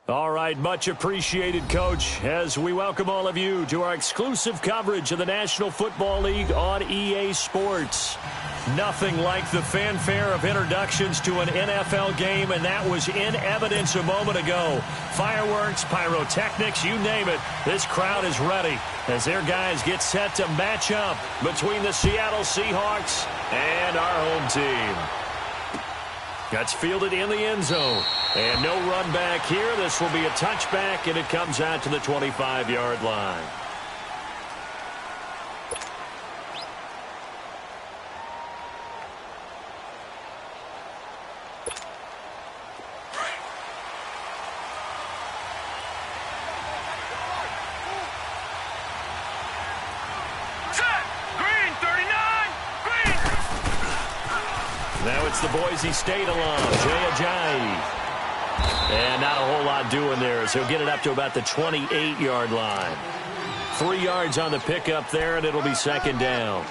All right, much appreciated, Coach, as we welcome all of you to our exclusive coverage of the National Football League on EA Sports. Nothing like the fanfare of introductions to an NFL game, and that was in evidence a moment ago. Fireworks, pyrotechnics, you name it. This crowd is ready as their guys get set to match up between the Seattle Seahawks and our home team. That's fielded in the end zone. And no run back here. This will be a touchback, and it comes out to the 25-yard line. Now it's the Boise State alum, Jay Ajayi. And not a whole lot doing there, so he'll get it up to about the 28-yard line. 3 yards on the pickup there, and it'll be second down.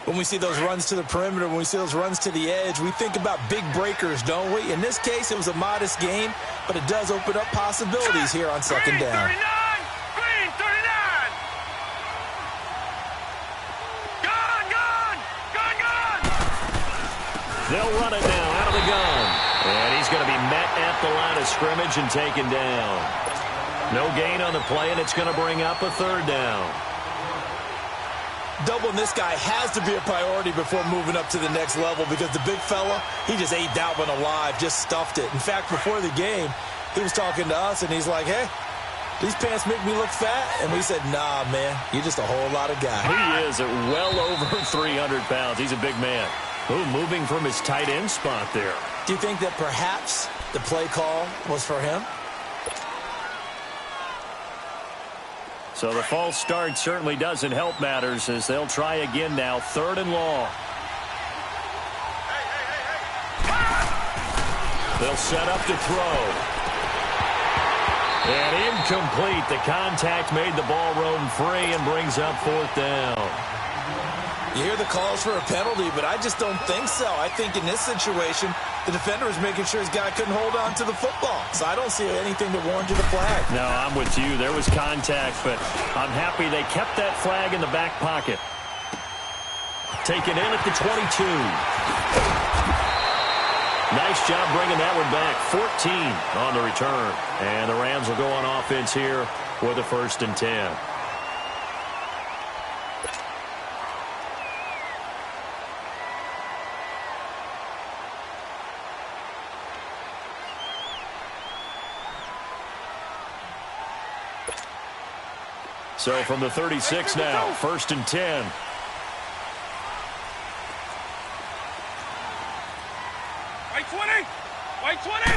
When we see those runs to the perimeter, when we see those runs to the edge, we think about big breakers, don't we? In this case, it was a modest gain, but it does open up possibilities here on second down. They'll run it now out of the gun. And he's going to be met at the line of scrimmage and taken down. No gain on the play, and it's going to bring up a third down. Doubling this guy has to be a priority before moving up to the next level because the big fella, he just ate that one alive, just stuffed it. In fact, before the game, he was talking to us, and he's like, hey, these pants make me look fat. And we said, nah, man, you're just a whole lot of guy. He is at well over 300 pounds. He's a big man. Ooh, moving from his tight end spot there. Do you think that perhaps the play call was for him? So the false start certainly doesn't help matters as they'll try again now. Third and long. They'll set up to throw. And incomplete. The contact made the ball roam free and brings up fourth down. You hear the calls for a penalty, but I just don't think so. I think in this situation, the defender was making sure his guy couldn't hold on to the football. So I don't see anything that warranted a flag. No, I'm with you. There was contact, but I'm happy they kept that flag in the back pocket. Taken in at the 22. Nice job bringing that one back. 14 on the return. And the Rams will go on offense here with a 1st and 10. So from the 36 now, 1st and 10. White 20! White 20!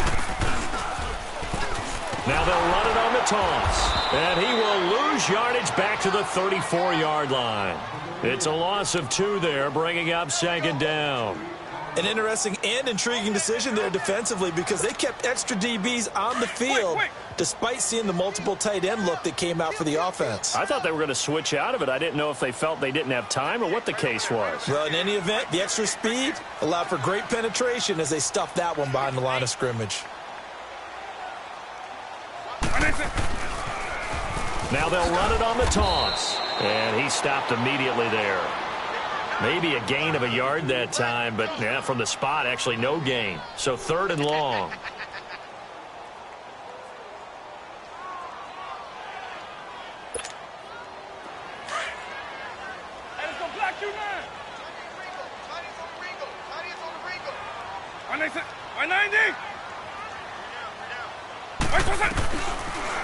Now they'll run it on the toss. And he will lose yardage back to the 34-yard line. It's a loss of 2 there, bringing up second down. An interesting and intriguing decision there defensively because they kept extra DBs on the field despite seeing the multiple tight end look that came out for the offense. I thought they were going to switch out of it. I didn't know if they felt they didn't have time or what the case was. Well, in any event, the extra speed allowed for great penetration as they stuffed that one behind the line of scrimmage. Now they'll run it on the toss. And he stopped immediately there. Maybe a gain of a yard that time, but yeah, from the spot, actually no gain. So 3rd and long.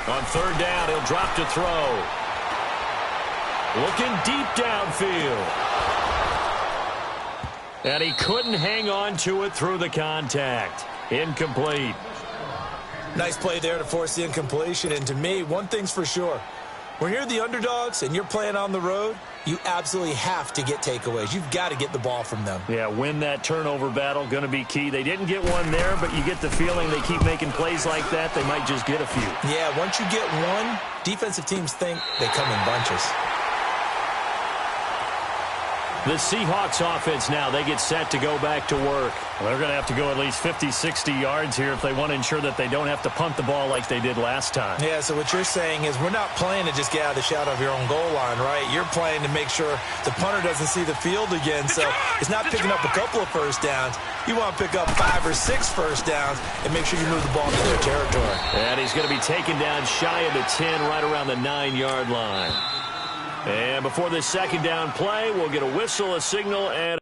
On 3rd down, he'll drop to throw. Looking deep downfield. And he couldn't hang on to it through the contact. Incomplete. Nice play there to force the incompletion. And to me, one thing's for sure. When you're the underdogs and you're playing on the road, you absolutely have to get takeaways. You've got to get the ball from them. Yeah, win that turnover battle, going to be key. They didn't get one there, but you get the feeling they keep making plays like that, they might just get a few. Yeah, once you get one, defensive teams think they come in bunches. The Seahawks offense now, they get set to go back to work. Well, they're going to have to go at least 50, 60 yards here if they want to ensure that they don't have to punt the ball like they did last time. Yeah, so what you're saying is we're not playing to just get out of the shadow of your own goal line, right? You're playing to make sure the punter doesn't see the field again. So it's not picking up a couple of first downs. You want to pick up 5 or 6 first downs and make sure you move the ball to their territory. And he's going to be taken down shy of the 10, right around the 9-yard line. And before this second down play, we'll get a whistle, a signal, and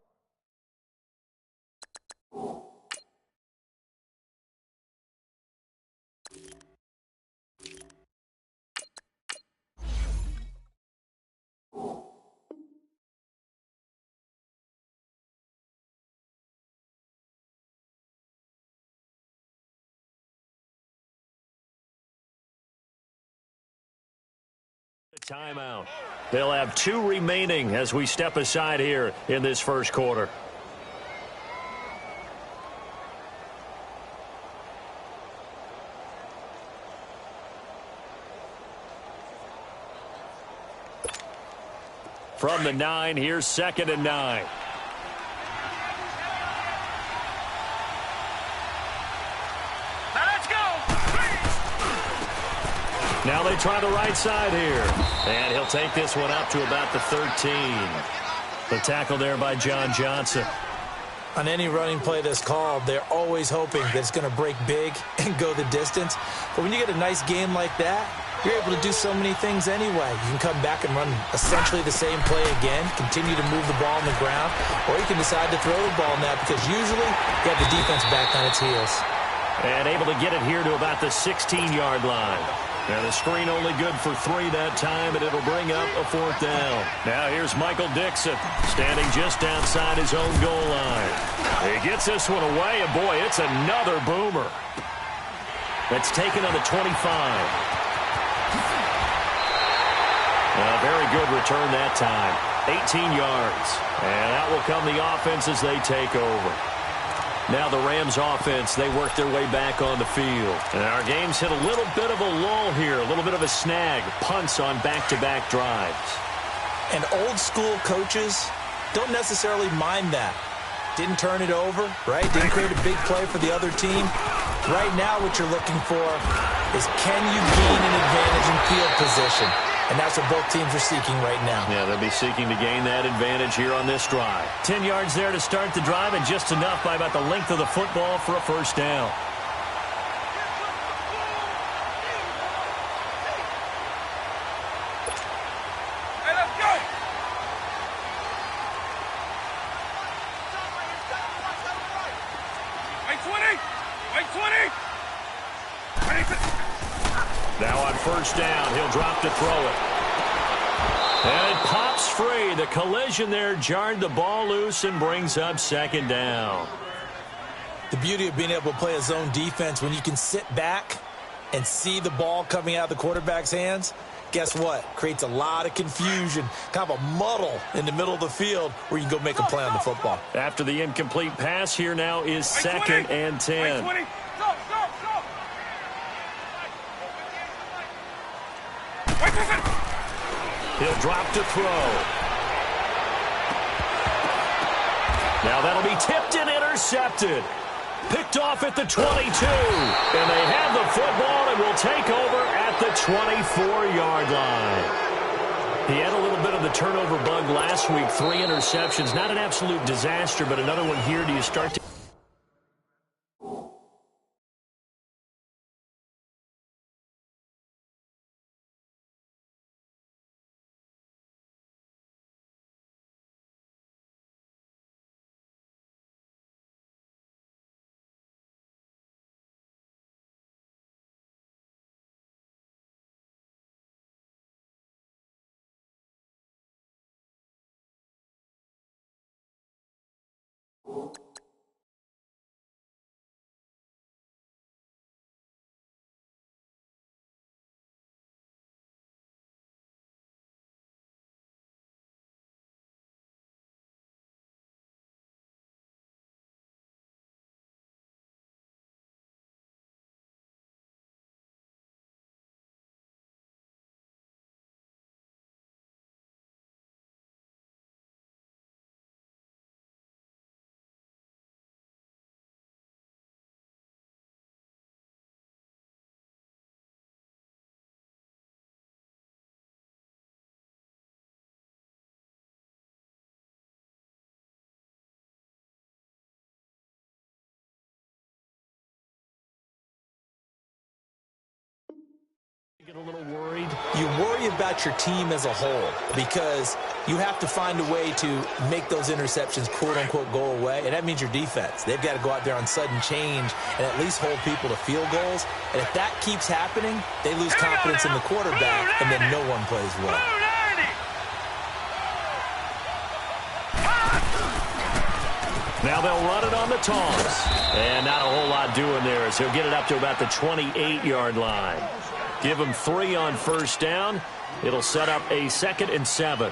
timeout. They'll have 2 remaining as we step aside here in this first quarter. From the 9, here's 2nd and 9. Now they try the right side here. And he'll take this one up to about the 13. The tackle there by John Johnson. On any running play that's called, they're always hoping that it's going to break big and go the distance. But when you get a nice game like that, you're able to do so many things anyway. You can come back and run essentially the same play again, continue to move the ball on the ground, or you can decide to throw the ball now because usually you have the defense back on its heels. And able to get it here to about the 16-yard line. And the screen only good for 3 that time, and it'll bring up a 4th down. Now here's Michael Dixon, standing just outside his own goal line. He gets this one away, and boy, it's another boomer. That's taken on the 25. A very good return that time. 18 yards. And that will come the offense as they take over. Now the Rams offense, they work their way back on the field. And our game's hit a little bit of a lull here, a little bit of a snag. Punts on back-to-back drives. And old-school coaches don't necessarily mind that. Didn't turn it over, right? Didn't create a big play for the other team. Right now what you're looking for is can you gain an advantage in field position? And that's what both teams are seeking right now. Yeah, they'll be seeking to gain that advantage here on this drive. 10 yards there to start the drive, and just enough by about the length of the football for a first down. Hey, let's go! Right 20! Right 20! Now on first down, he'll drop to throw it. And it pops free. The collision there jarred the ball loose and brings up 2nd down. The beauty of being able to play a zone defense when you can sit back and see the ball coming out of the quarterback's hands, guess what? Creates a lot of confusion, kind of a muddle in the middle of the field where you can go make a play on the football. After the incomplete pass, here now is 2nd and 10. Right 20! Go, go, go! Right 20! He'll drop to throw. Now that'll be tipped and intercepted. Picked off at the 22. And they have the football and will take over at the 24-yard line. He had a little bit of the turnover bug last week. 3 interceptions. Not an absolute disaster, but another one here. Do you start to Get a little worried. You worry about your team as a whole because you have to find a way to make those interceptions, quote-unquote, go away, and that means your defense. They've got to go out there on sudden change and at least hold people to field goals, and if that keeps happening, they lose confidence in the quarterback, and then no one plays well. Now they'll run it on the toss, and not a whole lot doing there as he'll get it up to about the 28-yard line. Give him 3 on first down. It'll set up a 2nd and 7.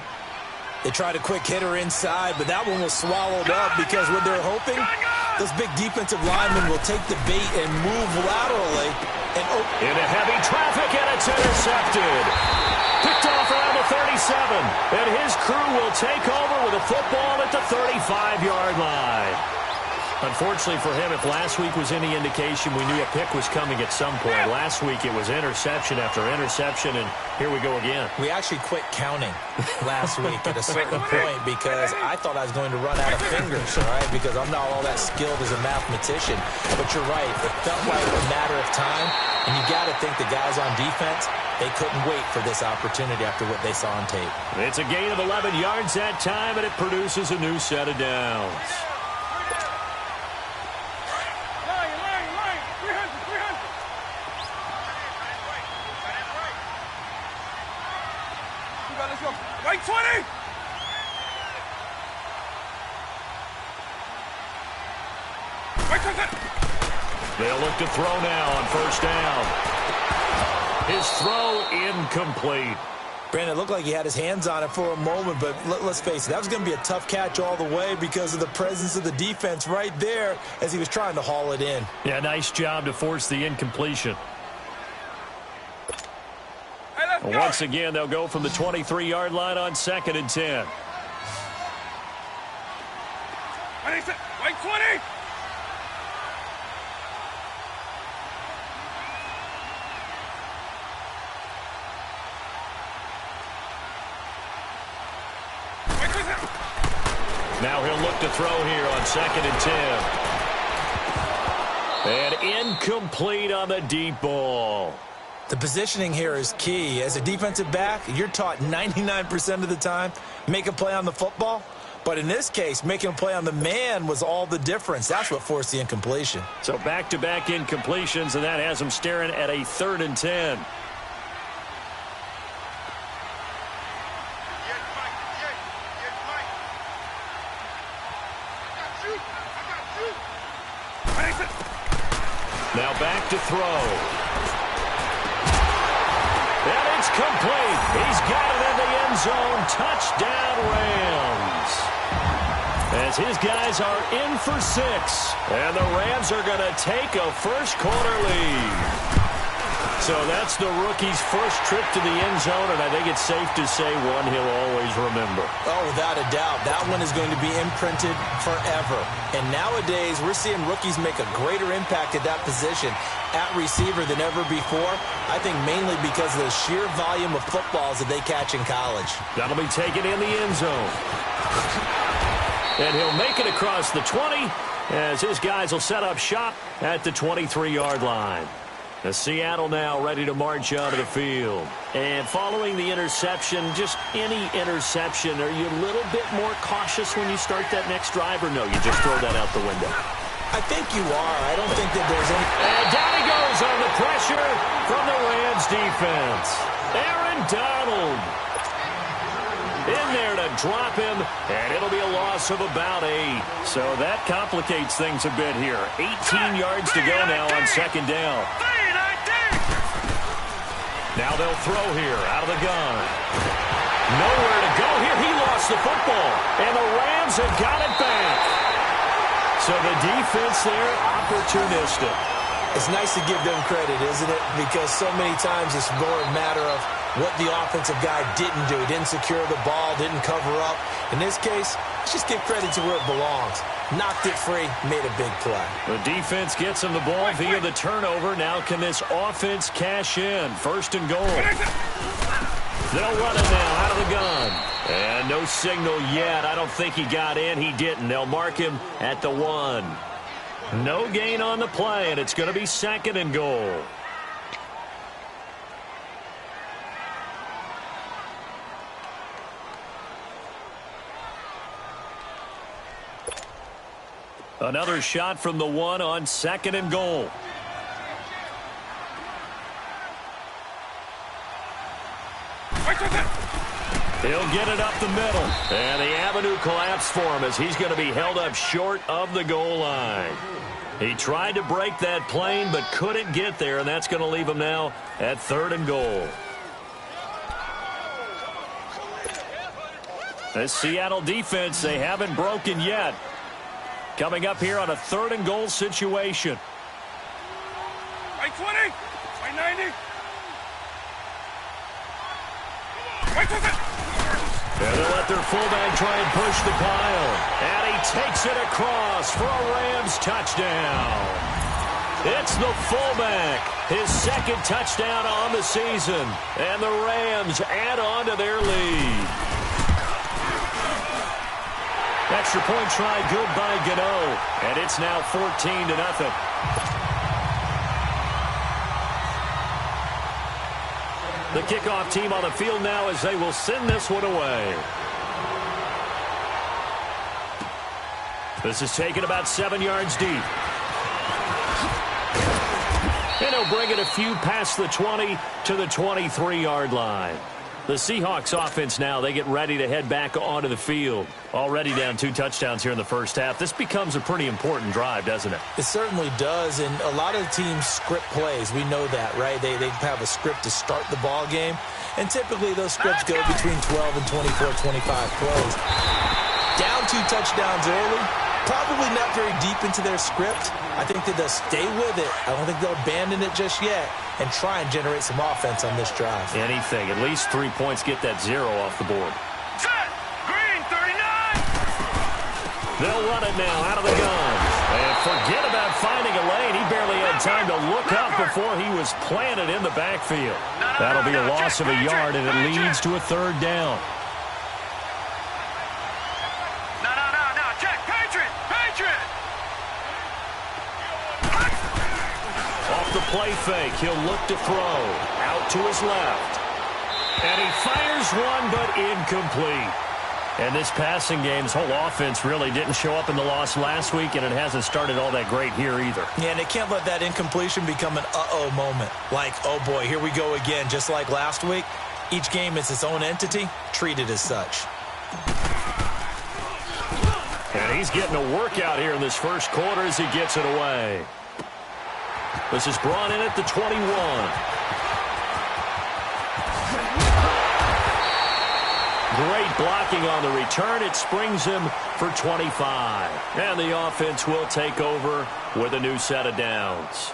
They tried a quick hitter inside, but that one was swallowed up because what they're hoping, those big defensive linemen will take the bait and move laterally. And into heavy traffic, and it's intercepted. Picked off around the 37, and his crew will take over with a football at the 35-yard line. Unfortunately for him, if last week was any indication, we knew a pick was coming at some point. Last week it was interception after interception, and here we go again. We actually quit counting last week at a certain point because I thought I was going to run out of fingers, all right, because I'm not all that skilled as a mathematician. But you're right. It felt like a matter of time, and you got to think the guys on defense, they couldn't wait for this opportunity after what they saw on tape. It's a gain of 11 yards that time, and it produces a new set of downs. Right 20! Right 20! They'll look to throw now on first down. His throw incomplete. Brandon, it looked like he had his hands on it for a moment, but let's face it, that was going to be a tough catch all the way because of the presence of the defense right there as he was trying to haul it in. Yeah, nice job to force the incompletion. Once again, they'll go from the 23-yard line on 2nd and 10. Right 20! Now he'll look to throw here on 2nd and 10. And incomplete on the deep ball. The positioning here is key. As a defensive back, you're taught 99% of the time, make a play on the football. But in this case, making a play on the man was all the difference. That's what forced the incompletion. So back-to-back incompletions, and that has him staring at a 3rd and 10. Now back to throw. And it's complete. He's got it in the end zone. Touchdown, Rams. As his guys are in for 6. And the Rams are going to take a first-quarter lead. So that's the rookie's first trip to the end zone, and I think it's safe to say one he'll always remember. Oh, without a doubt. That one is going to be imprinted forever. And nowadays, we're seeing rookies make a greater impact at that position at receiver than ever before. I think mainly because of the sheer volume of footballs that they catch in college. That'll be taken in the end zone. And he'll make it across the 20 as his guys will set up shop at the 23-yard line. The Seattle now ready to march onto the field. And following the interception, just any interception, are you a little bit more cautious when you start that next drive, or no, you just throw that out the window? I think you are. I don't think that there's any... And down he goes on the pressure from the Rams defense. Aaron Donald in there to drop him, and it'll be a loss of about 8. So that complicates things a bit here. 18 yards to go now on 2nd down. Now they'll throw here out of the gun. Nowhere to go here. He lost the football, and the Rams have got it back. So the defense there, opportunistic. It's nice to give them credit, isn't it? Because so many times it's more a matter of what the offensive guy didn't do. He didn't secure the ball, didn't cover up. In this case, let's just give credit to where it belongs. Knocked it free, made a big play. The defense gets him the ball via the turnover. Now can this offense cash in? 1st and goal. They'll run it now out of the gun. And no signal yet. I don't think he got in. He didn't. They'll mark him at the 1. No gain on the play, and it's going to be 2nd and goal. Another shot from the one on 2nd and goal. He'll get it up the middle. And the avenue collapsed for him as he's going to be held up short of the goal line. He tried to break that plane but couldn't get there, and that's going to leave him now at 3rd and goal. This Seattle defense, they haven't broken yet. Coming up here on a 3rd and goal situation. Right 20, right 90. Right 20. And they'll let their fullback try and push the pile. And he takes it across for a Rams touchdown. It's the fullback, his 2nd touchdown on the season. And the Rams add on to their lead. Extra point try good by Gano. And it's now 14-0. The kickoff team on the field now as they will send this one away. This is taken about 7 yards deep. And he'll bring it a few past the 20 to the 23-yard line. The Seahawks offense now, they get ready to head back onto the field. Already down 2 touchdowns here in the first half. This becomes a pretty important drive, doesn't it? It certainly does, and a lot of teams script plays. We know that, right? They have a script to start the ball game, and typically those scripts go between 12 and 24, 25 plays. Down 2 touchdowns early, probably not very deep into their script. I think that they'll stay with it. I don't think they'll abandon it just yet and try and generate some offense on this drive. Anything. At least 3 points get that 0 off the board. Set. Green 39. They'll run it now out of the gun. And forget about finding a lane. He barely had time to look up before he was planted in the backfield. That'll be a loss of a yard, and it leads to a 3rd down. No. Check. Patriot. Off the play fake, he'll look to throw. Out to his left. And he fires one, but incomplete. And this passing game's whole offense really didn't show up in the loss last week, and it hasn't started all that great here either. Yeah, and they can't let that incompletion become an uh-oh moment. Like, oh boy, here we go again, just like last week. Each game is its own entity, treated as such. And he's getting a workout here in this first quarter as he gets it away. This is brought in at the 21. Great blocking on the return. It springs him for 25. And the offense will take over with a new set of downs.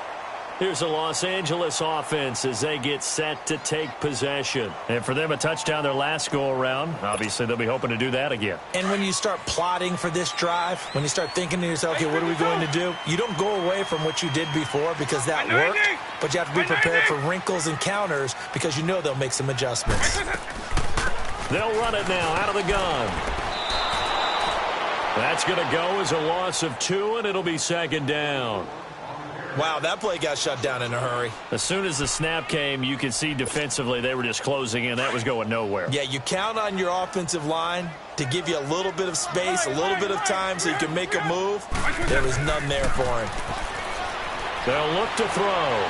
Here's the Los Angeles offense as they get set to take possession. And for them, a touchdown their last go-around. Obviously, they'll be hoping to do that again. And when you start plotting for this drive, when you start thinking to yourself, okay, what are we going to do? You don't go away from what you did before because that worked. But you have to be prepared for wrinkles and counters because you know they'll make some adjustments. They'll run it now out of the gun. That's going to go as a loss of 2, and it'll be 2nd down. Wow, that play got shut down in a hurry. As soon as the snap came, you could see defensively they were just closing in. That was going nowhere. Yeah, you count on your offensive line to give you a little bit of space, a little bit of time so you can make a move. There was none there for him. They'll look to throw.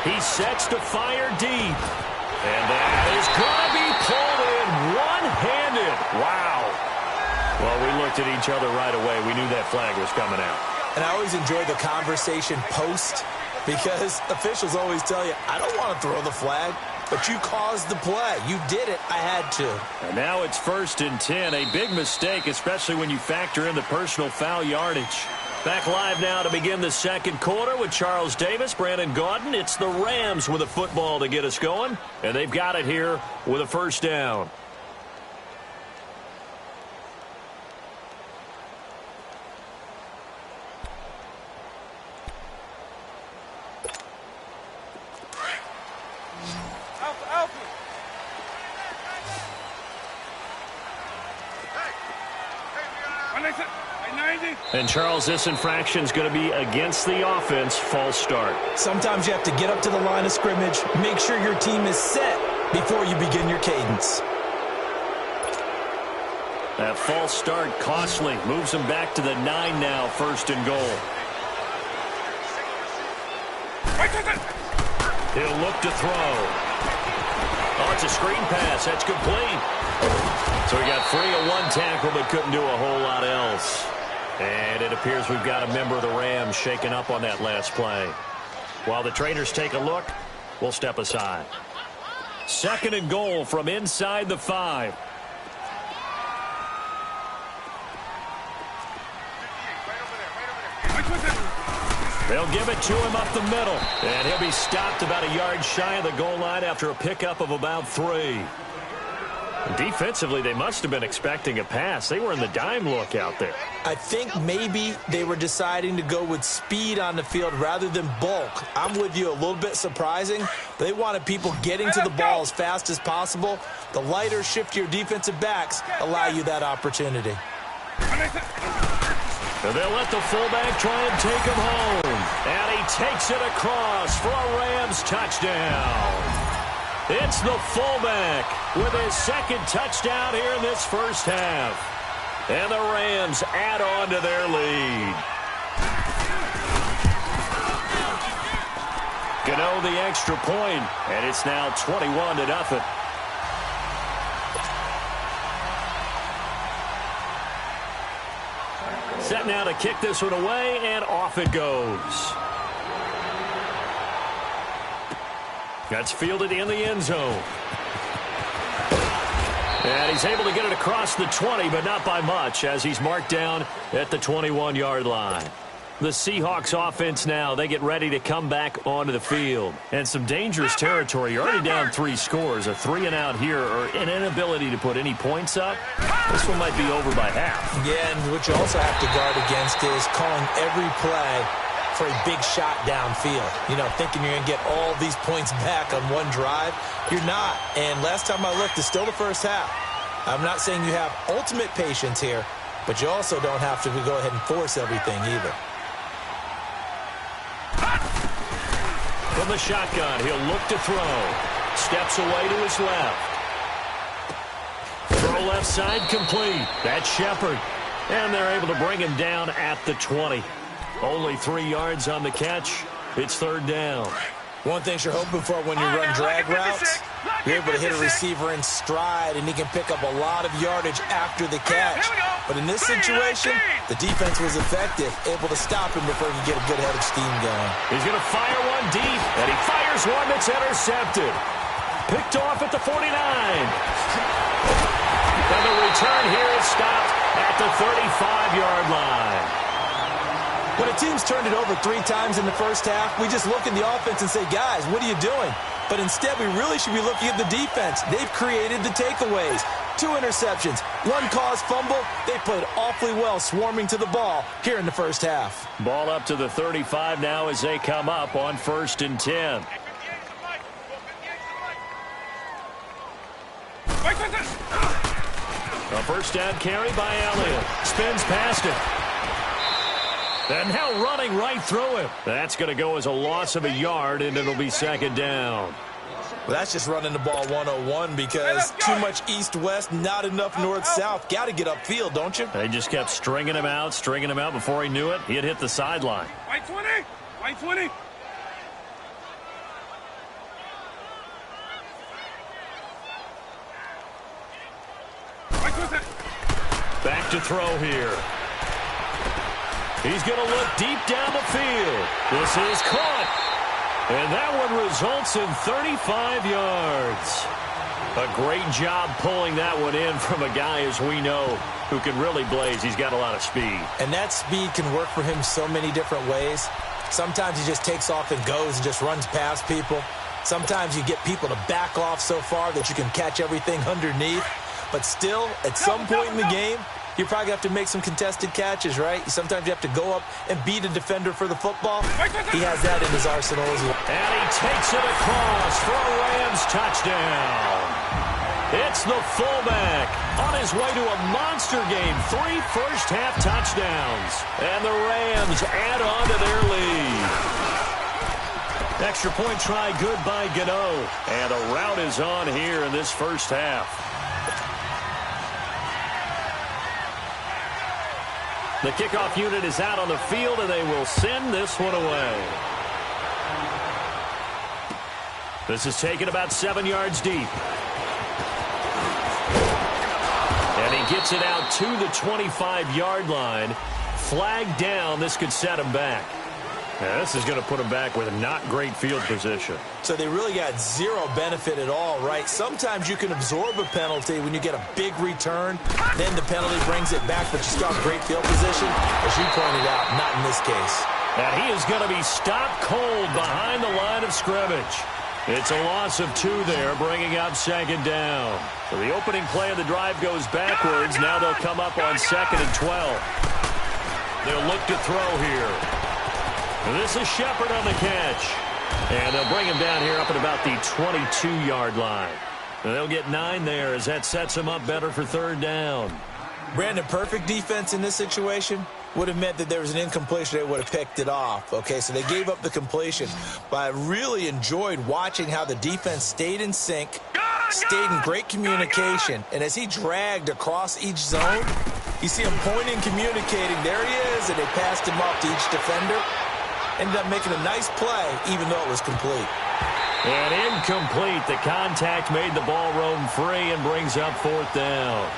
He sets to fire deep. And that is going to be pulled in one-handed. Wow. Well, we looked at each other right away. We knew that flag was coming out. And I always enjoy the conversation post because officials always tell you, I don't want to throw the flag, but you caused the play. You did it. I had to. And now it's 1st and 10. A big mistake, especially when you factor in the personal foul yardage. Back live now to begin the 2nd quarter with Charles Davis, Brandon Gaudin. It's the Rams with a football to get us going, and they've got it here with a 1st down. And, Charles, this infraction is going to be against the offense. False start. Sometimes you have to get up to the line of scrimmage, make sure your team is set before you begin your cadence. That false start costly. Moves him back to the 9 now, 1st and goal. He'll look to throw. Oh, it's a screen pass. That's complete. So he got free of one tackle but couldn't do a whole lot else. And it appears we've got a member of the Rams shaken up on that last play. While the trainers take a look, we'll step aside. 2nd and goal from inside the 5. They'll give it to him up the middle. And he'll be stopped about a yard shy of the goal line after a pickup of about 3. Defensively, they must have been expecting a pass. They were in the dime look out there. I think maybe they were deciding to go with speed on the field rather than bulk. I'm with you, a little bit surprising. They wanted people getting to the ball as fast as possible. The lighter, shiftier defensive backs allow you that opportunity. They'll let the fullback try and take him home. And he takes it across for a Rams touchdown. It's the fullback with his 2nd touchdown here in this first half. And the Rams add on to their lead. Gano the extra point, and it's now 21-0. Set now to kick this one away, and off it goes. That's fielded in the end zone. And he's able to get it across the 20, but not by much, as he's marked down at the 21-yard line. The Seahawks offense now, they get ready to come back onto the field. And some dangerous territory. You're already down 3 scores. A 3-and-out here, or an inability to put any points up. This one might be over by half. Yeah, and what you also have to guard against is calling every play for a big shot downfield. You know, thinking you're going to get all these points back on one drive. You're not. And last time I looked, it's still the first half. I'm not saying you have ultimate patience here, but you also don't have to go ahead and force everything either. From the shotgun, he'll look to throw. Steps away to his left. Throw left side complete. That's Shepard. And they're able to bring him down at the 20. Only 3 yards on the catch. It's 3rd down. One thing you're hoping for when you run drag routes, you're able to hit a receiver in stride, and he can pick up a lot of yardage after the catch. But in this situation, the defense was effective, able to stop him before he could get a good head of steam going. He's going to fire one deep, and he fires one that's intercepted. Picked off at the 49. And the return here is stopped at the 35-yard line. When a team's turned it over 3 times in the first half, we just look at the offense and say, guys, what are you doing? But instead, we really should be looking at the defense. They've created the takeaways. 2 interceptions, 1 caused fumble. They played awfully well swarming to the ball here in the first half. Ball up to the 35 now as they come up on 1st and 10. A first down carry by Elliott. Spins past it. And now running right through him. That's going to go as a loss of a yard, and it'll be 2nd down. Well, that's just running the ball 101 because too much east-west, not enough north-south. Got to get upfield, don't you? They just kept stringing him out before he knew it. He had hit the sideline. White 20. White 20. Back to throw here. He's going to look deep down the field. This is caught. And that one results in 35 yards. A great job pulling that one in from a guy, as we know, who can really blaze. He's got a lot of speed. And that speed can work for him so many different ways. Sometimes he just takes off and goes and just runs past people. Sometimes you get people to back off so far that you can catch everything underneath. But still, at some point in the game, you probably have to make some contested catches, right? Sometimes you have to go up and beat a defender for the football. He has that in his arsenal as well. And he takes it across for a Rams touchdown. It's the fullback on his way to a monster game. 3 first-half touchdowns. And the Rams add on to their lead. Extra point try good by Gano. And a rout is on here in this first half. The kickoff unit is out on the field, and they will send this one away. This is taken about 7 yards deep. And he gets it out to the 25-yard line. Flag down. This could set him back. Now, this is going to put him back with a not great field position. So they really got zero benefit at all, right? Sometimes you can absorb a penalty when you get a big return. Then the penalty brings it back, but you still have great field position. As you pointed out, not in this case. And he is going to be stopped cold behind the line of scrimmage. It's a loss of 2 there, bringing up 2nd down. So the opening play of the drive goes backwards. Now they'll come up on 2nd and 12. They'll look to throw here. This is Shepard on the catch. And they'll bring him down here up at about the 22-yard line. And they'll get 9 there as that sets him up better for 3rd down. Brandon, perfect defense in this situation would have meant that there was an incompletion. They would have picked it off. Okay, so they gave up the completion. But I really enjoyed watching how the defense stayed in sync, stayed in great communication. And as he dragged across each zone, you see him pointing, communicating. There he is, and they passed him off to each defender. Ended up making a nice play, even though it was complete. And incomplete. The contact made the ball roam free and brings up 4th down.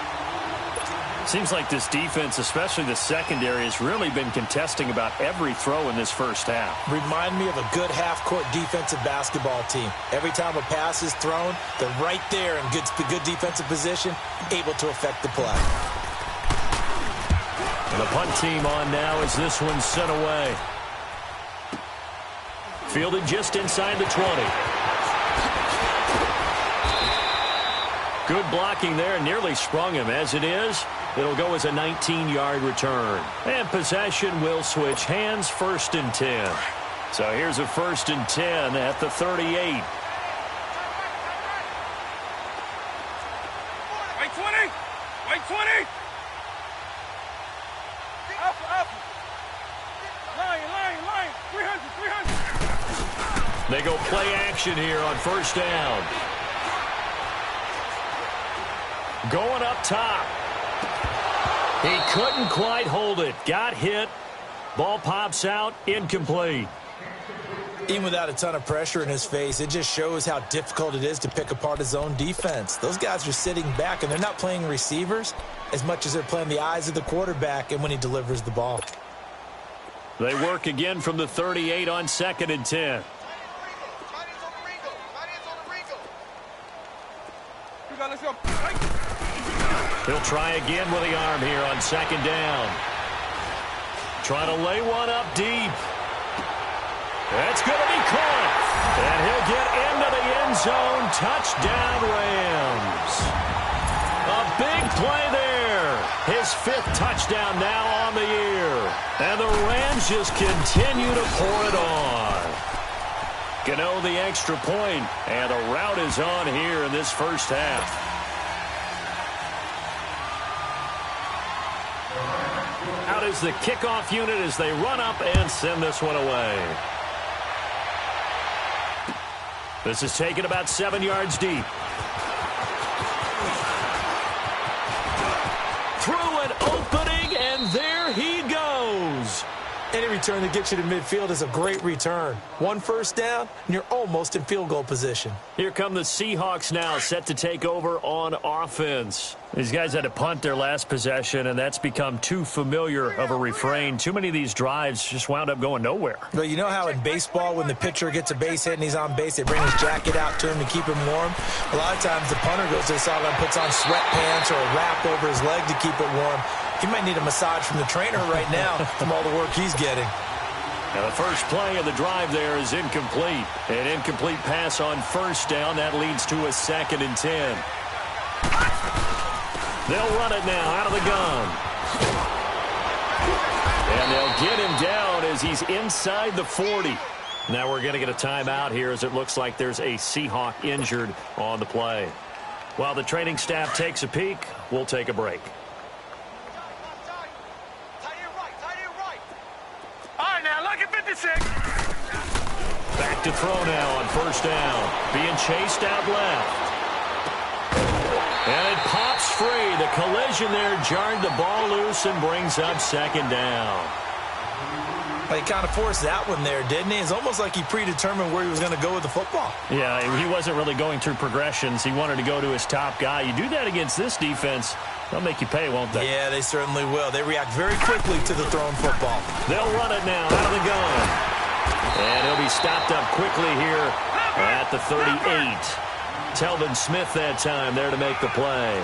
Seems like this defense, especially the secondary, has really been contesting about every throw in this first half. Remind me of a good half-court defensive basketball team. Every time a pass is thrown, they're right there in good defensive position, able to affect the play. And the punt team on now as this one's sent away. Fielded just inside the 20. Good blocking there. Nearly sprung him. As it is, it'll go as a 19-yard return. And possession will switch hands. 1st and 10. So here's a 1st and 10 at the 38. White 20! White 20! Up! Line! 300! They go play action here on 1st down. Going up top. He couldn't quite hold it. Got hit. Ball pops out. Incomplete. Even without a ton of pressure in his face, it just shows how difficult it is to pick apart his own defense. Those guys are sitting back, and they're not playing receivers as much as they're playing the eyes of the quarterback and when he delivers the ball. They work again from the 38 on 2nd and 10. He'll try again with the arm here on 2nd down. Trying to lay one up deep. That's going to be caught. And he'll get into the end zone. Touchdown, Rams. A big play there. His 5th touchdown now on the year. And the Rams just continue to pour it on. Gano the extra point, and a rout is on here in this first half. Out is the kickoff unit as they run up and send this one away. This is taken about 7 yards deep. Through an opening, and there he goes. Any return that gets you to midfield is a great return. 1 first down, and you're almost in field goal position. Here come the Seahawks now, set to take over on offense. These guys had to punt their last possession, and that's become too familiar of a refrain. Too many of these drives just wound up going nowhere. Well, you know how in baseball, when the pitcher gets a base hit and he's on base, they bring his jacket out to him to keep him warm? A lot of times the punter goes to the sideline, puts on sweatpants or a wrap over his leg to keep it warm. He might need a massage from the trainer right now from all the work he's getting. Now the first play of the drive there is incomplete. An incomplete pass on 1st down. That leads to a 2nd and 10. They'll run it now out of the gun. And they'll get him down as he's inside the 40. Now we're going to get a timeout here as it looks like there's a Seahawk injured on the play. While the training staff takes a peek, we'll take a break. Back to throw now on 1st down. Being chased out left. And it pops free. The collision there jarred the ball loose and brings up second down. He kind of forced that one there, didn't he? It's almost like he predetermined where he was going to go with the football. Yeah, he wasn't really going through progressions. He wanted to go to his top guy. You do that against this defense, they'll make you pay, won't they? Yeah, they certainly will. They react very quickly to the thrown football. They'll run it now out of the gun. And he'll be stopped up quickly here at the 38. Telvin Smith that time there to make the play.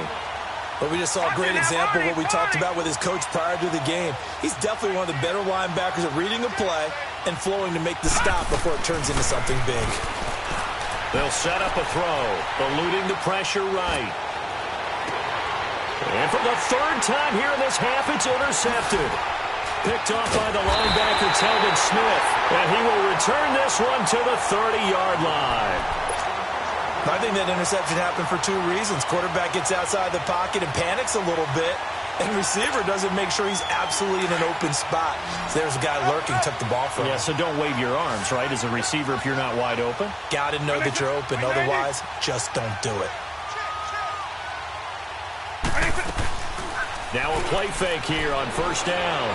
But we just saw a great example of what we talked about with his coach prior to the game. He's definitely one of the better linebackers at reading a play and flowing to make the stop before it turns into something big. They'll set up a throw, eluding the pressure right. And for the third time here in this half, it's intercepted. Picked off by the linebacker, Telvin Smith. And he will return this one to the 30-yard line. I think that interception happened for two reasons. Quarterback gets outside the pocket and panics a little bit, and receiver doesn't make sure he's absolutely in an open spot. So there's a guy lurking, took the ball from him. Yeah, so don't wave your arms, right, as a receiver if you're not wide open. Got to know that you're open. Otherwise, just don't do it. Now a play fake here on first down.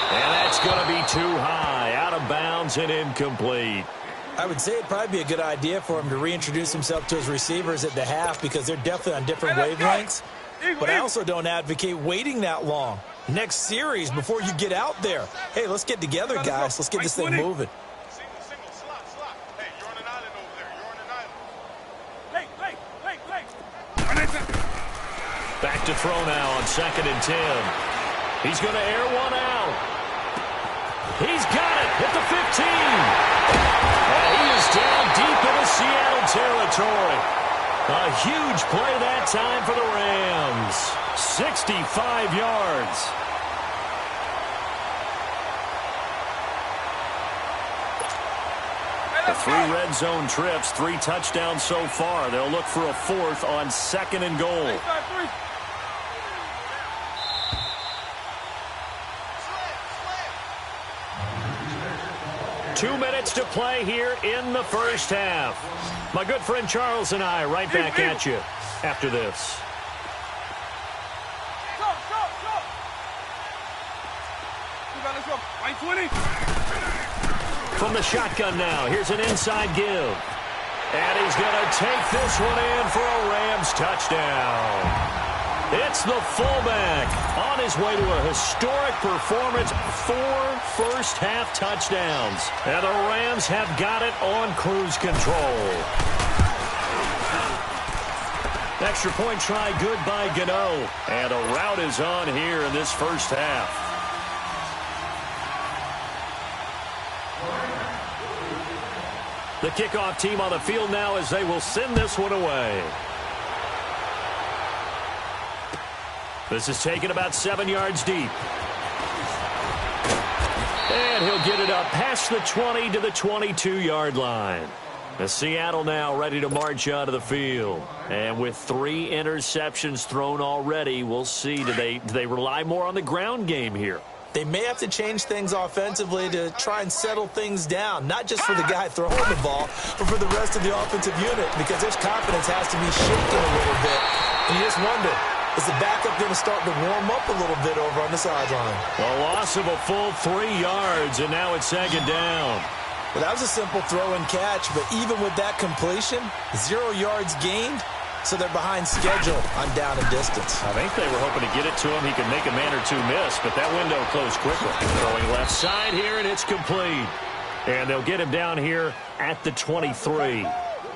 And that's going to be too high, out of bounds and incomplete. I would say it'd probably be a good idea for him to reintroduce himself to his receivers at the half because they're definitely on different wavelengths. But I also don't advocate waiting that long. Next series before you get out there. Hey, let's get together, guys. Let's get this thing moving. Hey, you're on an island over there. You're on an island. Hey. Back to throw now on 2nd and 10. He's going to air one out. He's got it at the 15. And he is down deep into Seattle territory. A huge play that time for the Rams. 65 yards. The 3 red zone trips, 3 touchdowns so far. They'll look for a 4th on 2nd and goal. 2 minutes to play here in the first half. My good friend Charles and I right back at you after this. Let's go. 20. From the shotgun now, here's an inside give. And he's going to take this one in for a Rams touchdown. It's the fullback on his way to a historic performance, 4 first-half touchdowns. And the Rams have got it on cruise control. Extra point try good by Gano. And a rout is on here in this first half. The kickoff team on the field now as they will send this one away. This is taken about 7 yards deep. And he'll get it up past the 20 to the 22-yard line. The Seattle now ready to march onto the field. And with 3 interceptions thrown already, we'll see. Do they rely more on the ground game here? They may have to change things offensively to try and settle things down, not just for the guy throwing the ball, but for the rest of the offensive unit, because their confidence has to be shaken a little bit. And you just wonder, is the backup going to start to warm up a little bit over on the sideline? A loss of a full 3 yards, and now it's 2nd down. Well, that was a simple throw and catch, but even with that completion, 0 yards gained, so they're behind schedule on down and distance. I think they were hoping to get it to him. He could make a man or 2 miss, but that window closed quickly. Throwing left side here, and it's complete. And they'll get him down here at the 23.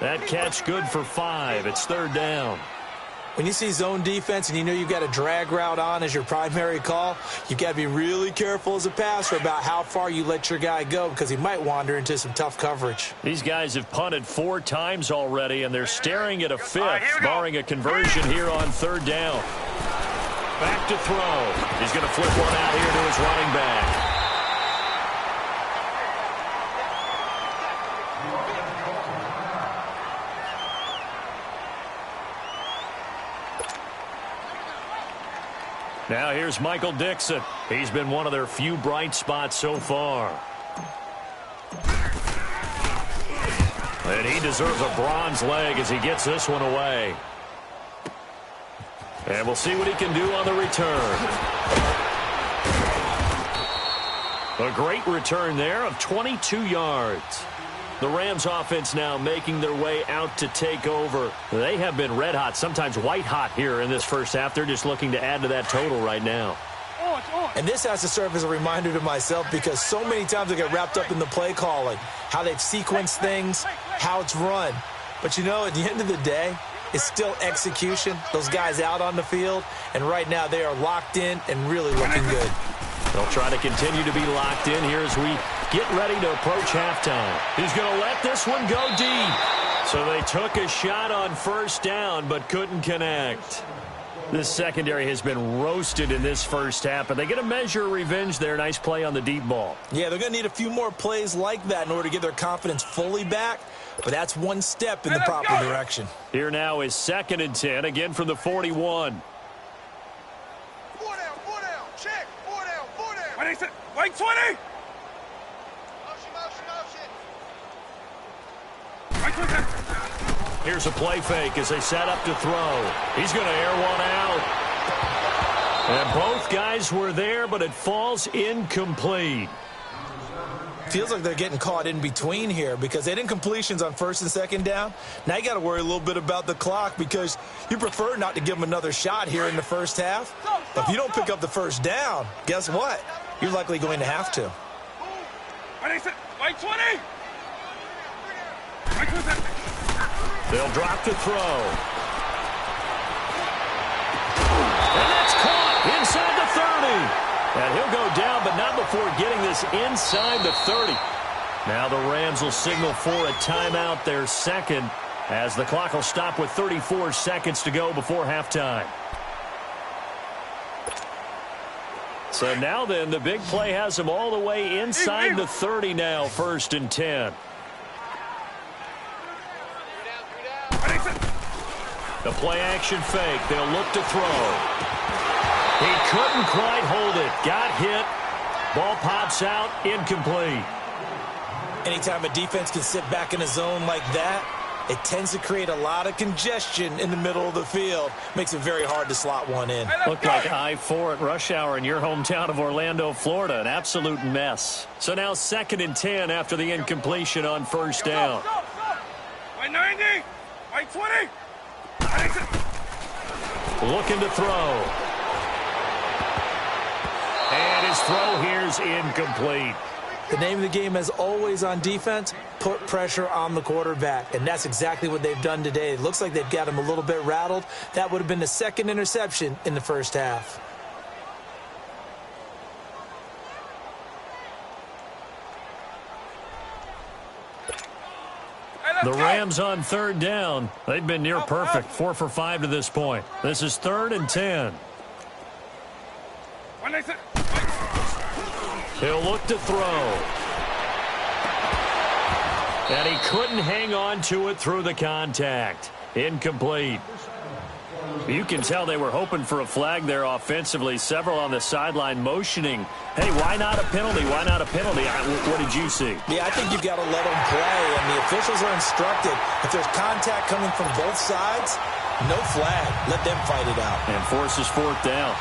That catch good for 5. It's 3rd down. When you see zone defense and you know you've got a drag route on as your primary call, you've got to be really careful as a passer about how far you let your guy go because he might wander into some tough coverage. These guys have punted 4 times already, and they're staring at a 5th, barring a conversion here on 3rd down. Back to throw. He's going to flip one out here to his running back. Now here's Michael Dixon. He's been one of their few bright spots so far. And he deserves a bronze leg as he gets this one away. And we'll see what he can do on the return. A great return there of 22 yards. The Rams offense now making their way out to take over. They have been red hot, sometimes white hot here in this first half. They're just looking to add to that total right now. And this has to serve as a reminder to myself because so many times I get wrapped up in the play calling, how they've sequenced things, how it's run. But, you know, at the end of the day, it's still execution. Those guys out on the field, and right now they are locked in and really looking good. They'll try to continue to be locked in here as we get ready to approach halftime. He's going to let this one go deep. So they took a shot on first down but couldn't connect. This secondary has been roasted in this first half, but they get a measure of revenge there. Nice play on the deep ball. Yeah, they're going to need a few more plays like that in order to get their confidence fully back, but that's one step in the proper direction. Here now is 2nd and 10, again from the 41. 4 down, check, 4 down. White 20! Motion. White 20! Here's a play fake as they set up to throw. He's going to air one out. And both guys were there, but it falls incomplete. Feels like they're getting caught in between here because they didn't completions on 1st and 2nd down. Now you got to worry a little bit about the clock because you prefer not to give them another shot here in the first half. But if you don't pick up the first down, guess what? You're likely going to have to. White 20! White 20! They'll drop to throw. And that's caught inside the 30. And he'll go down, but not before getting this inside the 30. Now the Rams will signal for a timeout, their second, as the clock will stop with 34 seconds to go before halftime. So now then, the big play has them all the way inside the 30 now, 1st and 10. The play action fake. They'll look to throw. He couldn't quite hold it. Got hit. Ball pops out. Incomplete. Anytime a defense can sit back in a zone like that, it tends to create a lot of congestion in the middle of the field. Makes it very hard to slot one in. Looked like I-4 at rush hour in your hometown of Orlando, Florida. An absolute mess. So now 2nd and 10 after the incompletion on first down. White 90! White 20! Looking to throw. And his throw here's incomplete. The name of the game, as always on defense, put pressure on the quarterback. And that's exactly what they've done today. It looks like they've got him a little bit rattled. That would have been the 2nd interception in the first half. The Rams on 3rd down. They've been near perfect. 4 for 5 to this point. This is 3rd and 10. He'll look to throw. And he couldn't hang on to it through the contact. Incomplete. You can tell they were hoping for a flag there offensively. Several on the sideline motioning. Hey, why not a penalty? Why not a penalty? What did you see? Yeah, I think you've got to let them play, and the officials are instructed. If there's contact coming from both sides, no flag. Let them fight it out. And forces 4th down.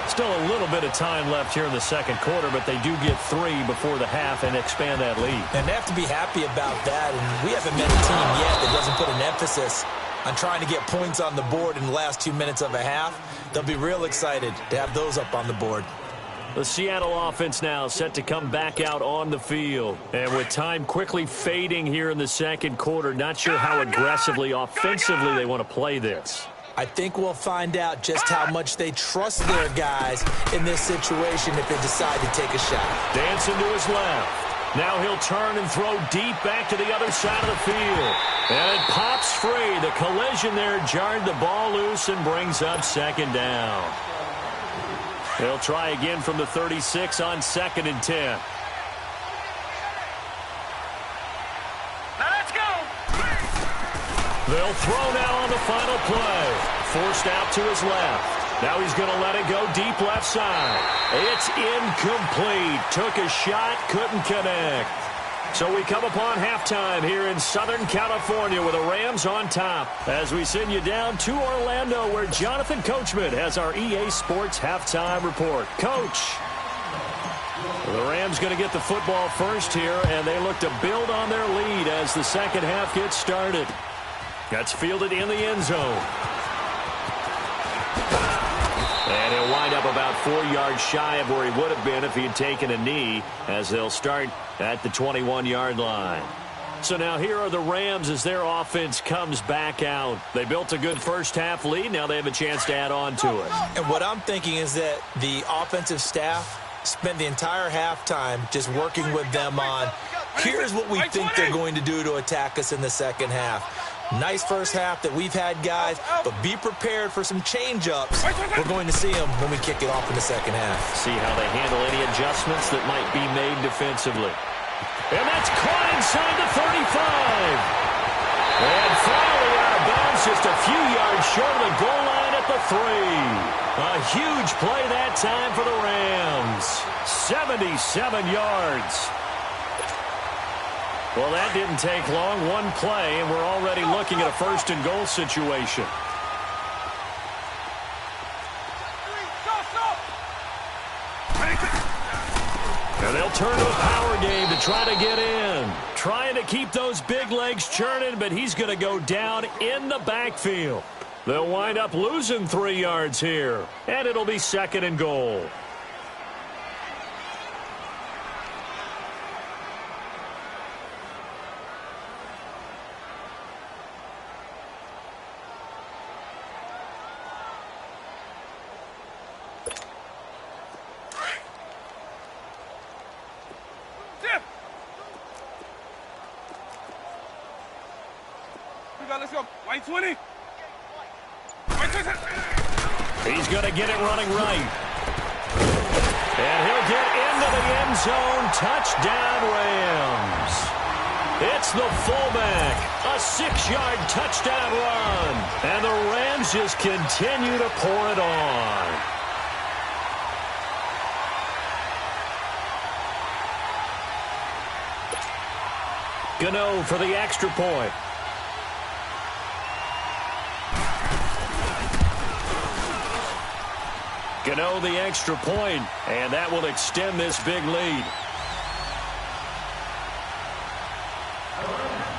Still a little bit of time left here in the 2nd quarter, but they do get 3 before the half and expand that lead. And they have to be happy about that, and we haven't met a team yet that doesn't put an emphasis on trying to get points on the board in the last 2 minutes of a half. They'll be real excited to have those up on the board. The Seattle offense now set to come back out on the field. And with time quickly fading here in the 2nd quarter, not sure how aggressively, offensively they want to play this. I think we'll find out just how much they trust their guys in this situation if they decide to take a shot. Dancing to his left. Now he'll turn and throw deep back to the other side of the field. And it pops free. The collision there jarred the ball loose and brings up 2nd down. They'll try again from the 36 on 2nd and 10. Let's go! They'll throw now on the final play. Forced out to his left. Now he's going to let it go deep left side. It's incomplete. Took a shot, couldn't connect. So we come upon halftime here in Southern California with the Rams on top as we send you down to Orlando where Jonathan Coachman has our EA Sports halftime report. Coach, the Rams going to get the football first here, and they look to build on their lead as the second half gets started. That's fielded in the end zone. And he'll wind up about 4 yards shy of where he would have been if he had taken a knee, as they'll start at the 21-yard line. So now here are the Rams as their offense comes back out. They built a good first-half lead. Now they have a chance to add on to it. And what I'm thinking is that the offensive staff spent the entire halftime just working with them on, here's what we think they're going to do to attack us in the second half. Nice first half that we've had, guys, but be prepared for some change-ups. We're going to see them when we kick it off in the second half. See how they handle any adjustments that might be made defensively. And that's caught inside the 35. And finally out of bounds, just a few yards short of the goal line at the 3. A huge play that time for the Rams. 77 yards. Well, that didn't take long. One play, and we're already looking at a first-and-goal situation. And they'll turn to a power game to try to get in. Trying to keep those big legs churning, but he's going to go down in the backfield. They'll wind up losing 3 yards here, and it'll be second and goal. Let's go. White 20. He's going to get it running right. And he'll get into the end zone. Touchdown, Rams. It's the fullback. A 6-yard touchdown run. And the Rams just continue to pour it on. Gano for the extra point. Gano the extra point, and that will extend this big lead.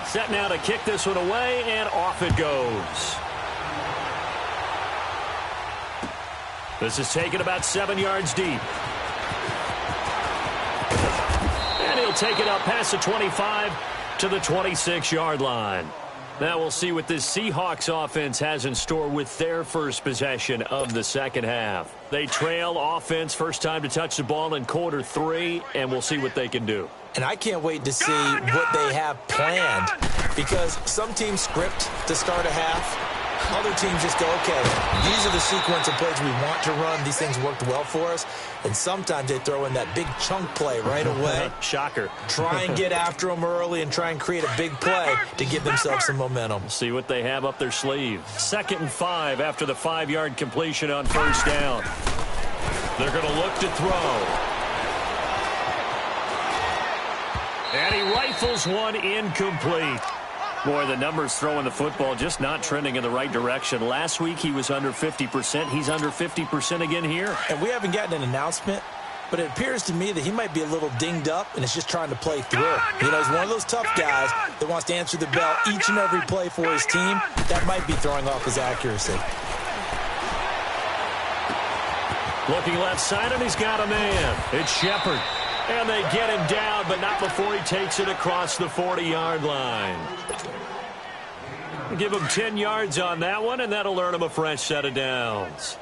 Set now to kick this one away, and off it goes. This is taken about 7 yards deep. And he'll take it up past the 25 to the 26-yard line. Now we'll see what this Seahawks offense has in store with their first possession of the second half. They trail offense first time to touch the ball in quarter 3, and we'll see what they can do. And I can't wait to see what they have planned, because some teams script to start a half. Other teams just go, okay, these are the sequence of plays we want to run. These things worked well for us. And sometimes they throw in that big chunk play right away. Shocker. Try and get after them early and try and create a big play to give themselves some momentum. See what they have up their sleeve. 2nd and 5 after the 5-yard completion on first down. They're going to look to throw. And he rifles one incomplete. Boy, the numbers throwing the football just not trending in the right direction. Last week he was under 50%. He's under 50% again here. And we haven't gotten an announcement, but it appears to me that he might be a little dinged up and is just trying to play through. You know, he's one of those tough guys that wants to answer the bell each and every play for his team. That might be throwing off his accuracy. Looking left side, and he's got a man. It's Shepard. And they get him down, but not before he takes it across the 40-yard line. Give him 10 yards on that one, and that'll earn him a fresh set of downs.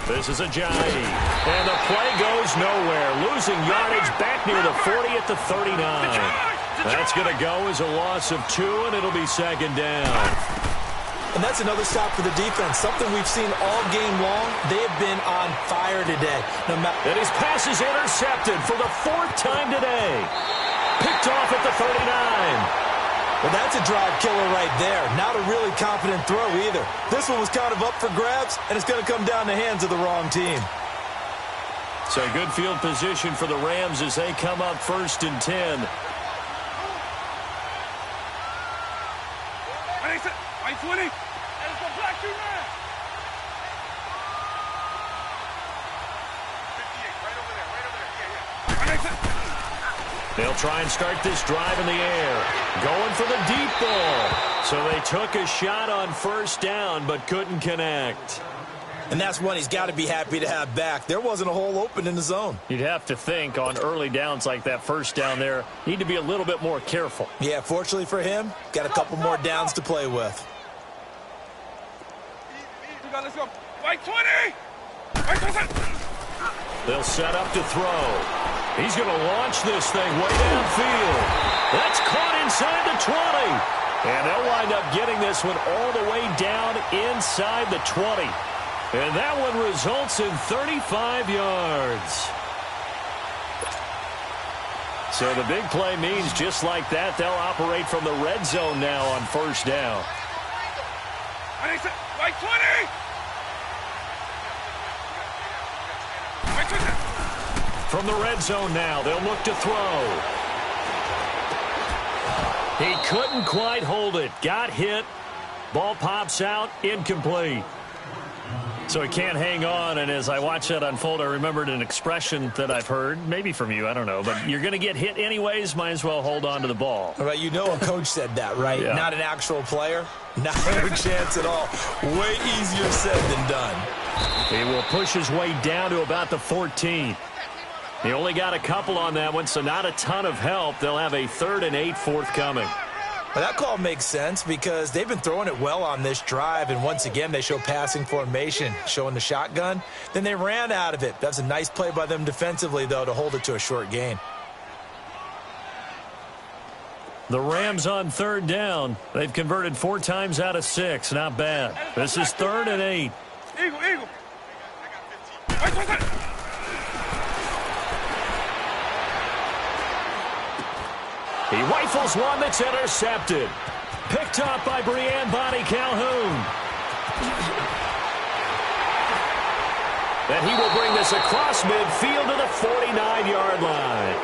This is Ajayi. And the play goes nowhere. Losing yardage back near the 40 at the 39. That's going to go as a loss of 2, and it'll be second down. And that's another stop for the defense. Something we've seen all game long. They have been on fire today. And his pass is intercepted for the 4th time today. Picked off at the 39. Well, that's a drive killer right there. Not a really confident throw either. This one was kind of up for grabs, and it's going to come down the hands of the wrong team. So good field position for the Rams as they come up 1st and 10. White 20. Let's go black 2 man. 58, right over there. Yeah. They'll try and start this drive in the air. Going for the deep ball. So they took a shot on 1st down but couldn't connect. And that's one he's got to be happy to have back. There wasn't a hole open in the zone. You'd have to think on early downs like that 1st down there, need to be a little bit more careful. Yeah, fortunately for him, got a couple more downs to play with. Let's go. White 20. White 20. They'll set up to throw. He's going to launch this thing way downfield. That's caught inside the 20. And they'll wind up getting this one all the way down inside the 20. And that one results in 35 yards. So the big play means just like that, they'll operate from the red zone now on 1st down. White 20. From the red zone now, they'll look to throw. He couldn't quite hold it. Got hit. Ball pops out. Incomplete. So he can't hang on, and as I watch that unfold, I remembered an expression that I've heard, maybe from you, I don't know, but you're going to get hit anyways, might as well hold on to the ball. All right, you know a coach said that, right? Yeah. Not an actual player. Not a chance at all. Way easier said than done. He will push his way down to about the 14. He only got a couple on that one, so not a ton of help. They'll have a 3rd and 8 forthcoming. Well, that call makes sense because they've been throwing it well on this drive, and once again, they show passing formation, showing the shotgun. Then they ran out of it. That's a nice play by them defensively, though, to hold it to a short gain. The Rams on 3rd down. They've converted 4 times out of 6. Not bad. This is 3rd and 8. Eagle. He rifles one that's intercepted. Picked up by Brianne Bonnie Calhoun. And he will bring this across midfield to the 49-yard line.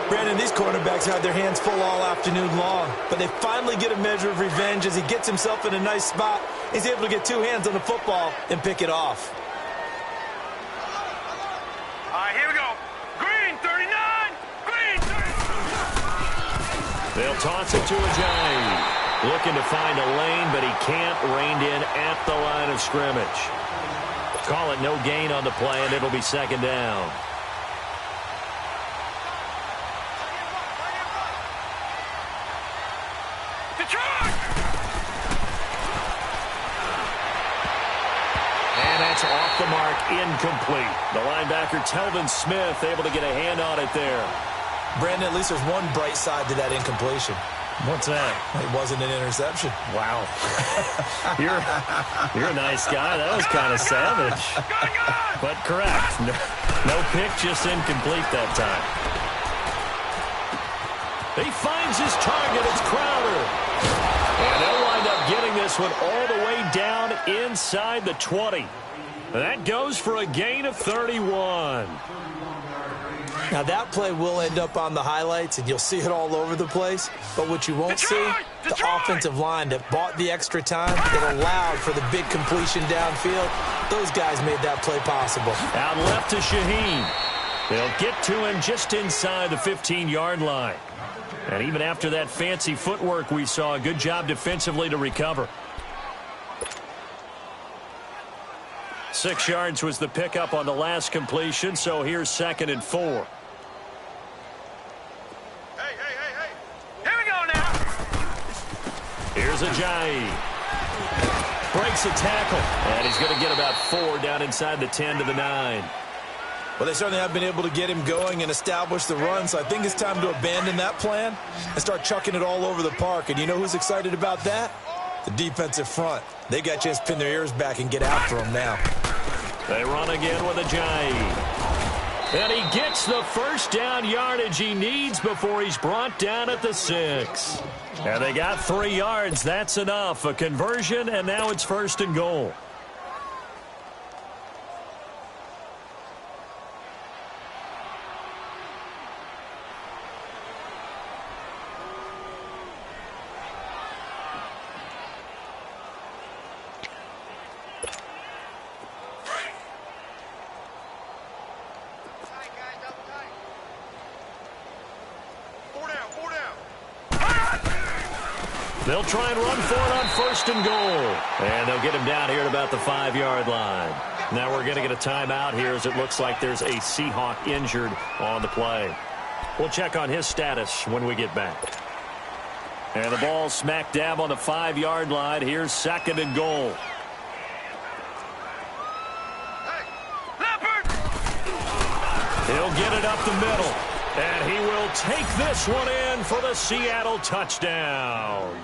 Brandon, these quarterbacks had their hands full all afternoon long, but they finally get a measure of revenge as he gets himself in a nice spot. He's able to get 2 hands on the football and pick it off. All right, here we go. Green 39. Green 39. They'll toss it to Ajayi. Looking to find a lane, but he can't. Reined in at the line of scrimmage. Call it no gain on the play, and it'll be 2nd down. And that's off the mark, incomplete. The linebacker, Telvin Smith, able to get a hand on it there. Brandon, at least there's one bright side to that incompletion. What's that? It wasn't an interception. Wow. You're a nice guy. That was kind of savage. But correct. No pick, just incomplete that time. He finds his target. It's Crowder. And they'll wind up getting this one all the way down inside the 20. That goes for a gain of 31. Now, that play will end up on the highlights, and you'll see it all over the place. But what you won't see, the offensive line that bought the extra time, that allowed for the big completion downfield, those guys made that play possible. Out left to Shaheen. They'll get to him just inside the 15-yard line. And even after that fancy footwork we saw, a good job defensively to recover. 6 yards was the pickup on the last completion, so here's 2nd and 4. Here we go now. Here's Ajayi. Breaks a tackle, and he's going to get about 4 down inside the 10 to the 9. Well, they certainly have been able to get him going and establish the run, so I think it's time to abandon that plan and start chucking it all over the park. And you know who's excited about that? The defensive front. They got a chance to pin their ears back and get after him now. They run again with Ajayi. And he gets the 1st down yardage he needs before he's brought down at the 6. And they got 3 yards. That's enough. A conversion, and now it's 1st and goal. They'll try and run for it on 1st and goal. And they'll get him down here at about the 5-yard line. Now we're going to get a timeout here as it looks like there's a Seahawk injured on the play. We'll check on his status when we get back. And the ball smack dab on the 5-yard line. Here's 2nd and goal. He'll get it up the middle. And he will take this one in for the Seattle touchdown.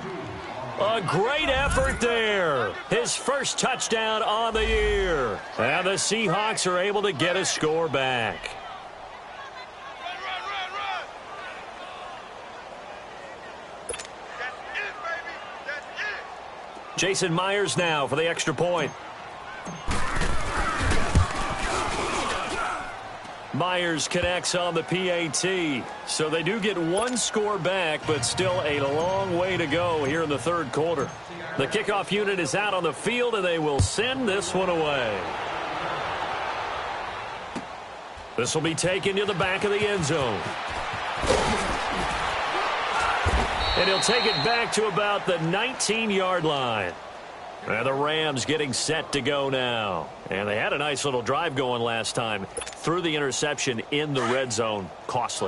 A great effort there. His first touchdown on the year. And the Seahawks are able to get a score back. Run. That's it, baby. That's it. Jason Myers now for the extra point. Myers connects on the PAT. So they do get one score back, but still a long way to go here in the 3rd quarter. The kickoff unit is out on the field, and they will send this one away. This will be taken to the back of the end zone. And he'll take it back to about the 19-yard line. And the Rams getting set to go now. And they had a nice little drive going last time. Threw the interception in the red zone. Costly.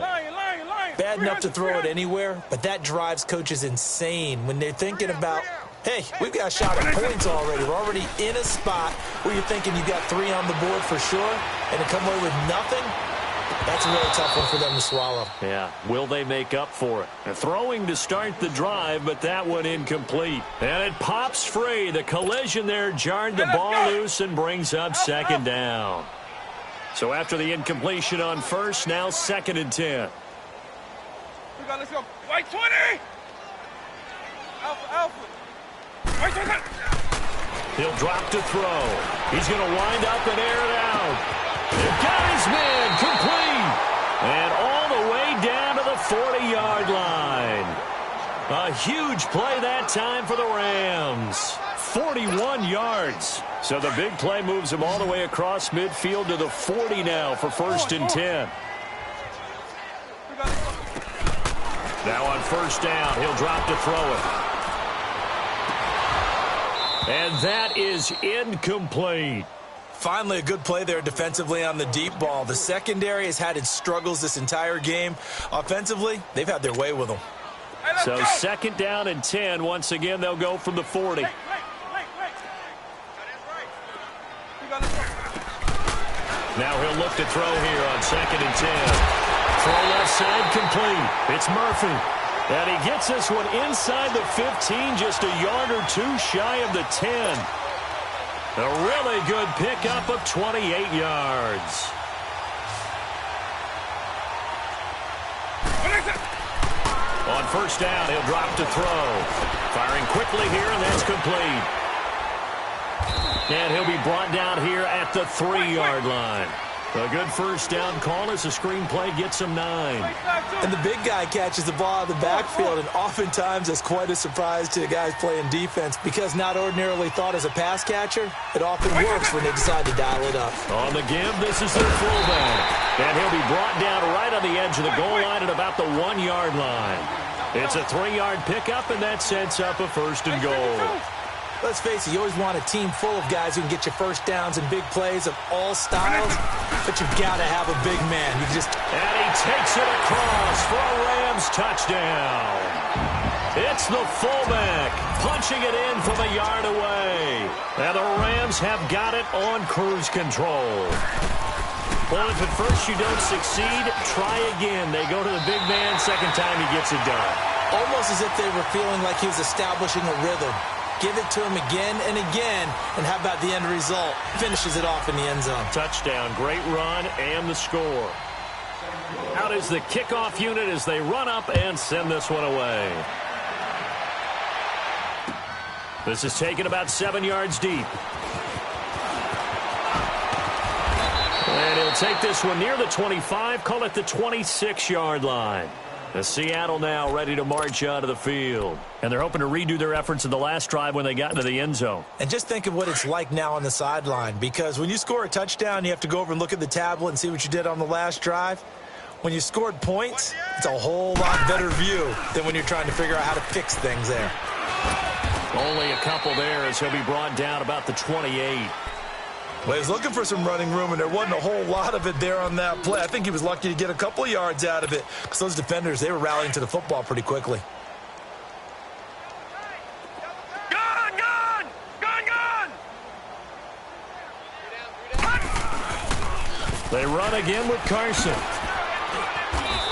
Bad enough to throw it anywhere, but that drives coaches insane when they're thinking about, hey, we've got a shot at points already. We're already in a spot where you're thinking you've got 3 on the board for sure, and to come away with nothing, that's a really tough one for them to swallow. Yeah, will they make up for it? And throwing to start the drive, but that one incomplete. And it pops free. The collision there jarred the ball loose and brings up 2nd down. So after the incompletion on 1st, now 2nd and 10. Let's go. White 20. Alpha. White 20. He'll drop to throw. He's going to wind up and air it out. They've got his man complete. And all the way down to the 40-yard line. A huge play that time for the Rams. 41 yards. So the big play moves him all the way across midfield to the 40 now for 1st and 10. Now on 1st down, he'll drop to throw it. And that is incomplete. Finally, a good play there defensively on the deep ball. The secondary has had its struggles this entire game. Offensively, they've had their way with them. So 2nd down and 10. Once again, they'll go from the 40. Now he'll look to throw here on 2nd and 10. Throw left side complete. It's Murphy. And he gets this one inside the 15, just a yard or 2 shy of the 10. A really good pickup of 28 yards. On 1st down, he'll drop to throw. Firing quickly here, and that's complete. And he'll be brought down here at the 3-yard line. A good 1st down call as the screenplay gets him 9. And the big guy catches the ball out of the backfield, and oftentimes it's quite a surprise to the guys playing defense because not ordinarily thought as a pass catcher, it often works when they decide to dial it up. On the give, this is their fullback. And he'll be brought down right on the edge of the goal line at about the 1-yard line. It's a 3-yard pickup, and that sets up a 1st and goal. Let's face it, you always want a team full of guys who can get you 1st downs and big plays of all styles, but you've got to have a big man. You just... And he takes it across for a Rams touchdown. It's the fullback punching it in from a yard away. And the Rams have got it on cruise control. Well, if at first you don't succeed, try again. They go to the big man. 2nd time he gets it done. Almost as if they were feeling like he was establishing a rhythm. Give it to him again and again, and how about the end result? Finishes it off in the end zone. Touchdown, great run, and the score. Out is the kickoff unit as they run up and send this one away. This is taken about 7 yards deep. And he'll take this one near the 25, call it the 26-yard line. The Seattle now ready to march out of the field. And they're hoping to redo their efforts in the last drive when they got into the end zone. And just think of what it's like now on the sideline, because when you score a touchdown, you have to go over and look at the tablet and see what you did on the last drive. when you scored points, it's a whole lot better view than when you're trying to figure out how to fix things there. Only a couple there as he'll be brought down about the 28. Well, he was looking for some running room, and there wasn't a whole lot of it there on that play. I think he was lucky to get a couple of yards out of it because those defenders, they were rallying to the football pretty quickly. Gun! Gun! Gun! Gun! They run again with Carson.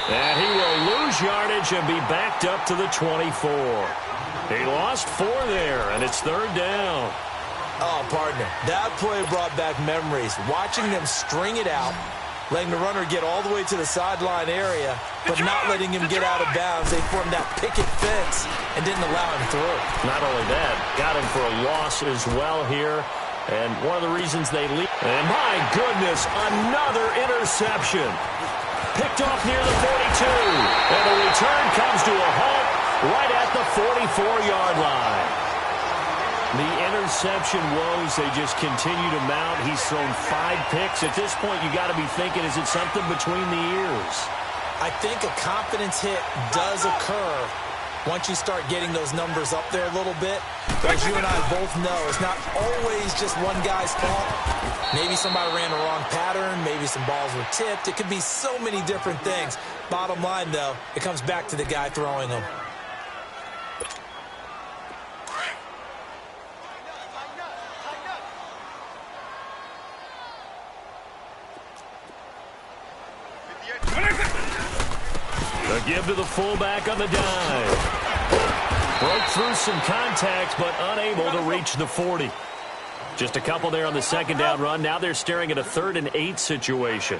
And he will lose yardage and be backed up to the 24. He lost 4 there, and it's 3rd down. Oh, partner, that play brought back memories. Watching them string it out, letting the runner get all the way to the sideline area, but not letting him get out of bounds. They formed that picket fence and didn't allow him through. Not only that, got him for a loss as well here. And one of the reasons they lead. And my goodness, another interception. Picked off near the 42. And the return comes to a halt right at the 44-yard line. The interception woes, they just continue to mount. He's thrown 5 picks. At this point, you got to be thinking, is it something between the ears? I think a confidence hit does occur once you start getting those numbers up there a little bit. But as you and I both know, it's not always just one guy's fault. Maybe somebody ran the wrong pattern. Maybe some balls were tipped. It could be so many different things. Bottom line, though, it comes back to the guy throwing them. The give to the fullback on the dive. Broke through some contacts, but unable to reach the 40. Just a couple there on the 2nd down run. Now they're staring at a 3rd and 8 situation.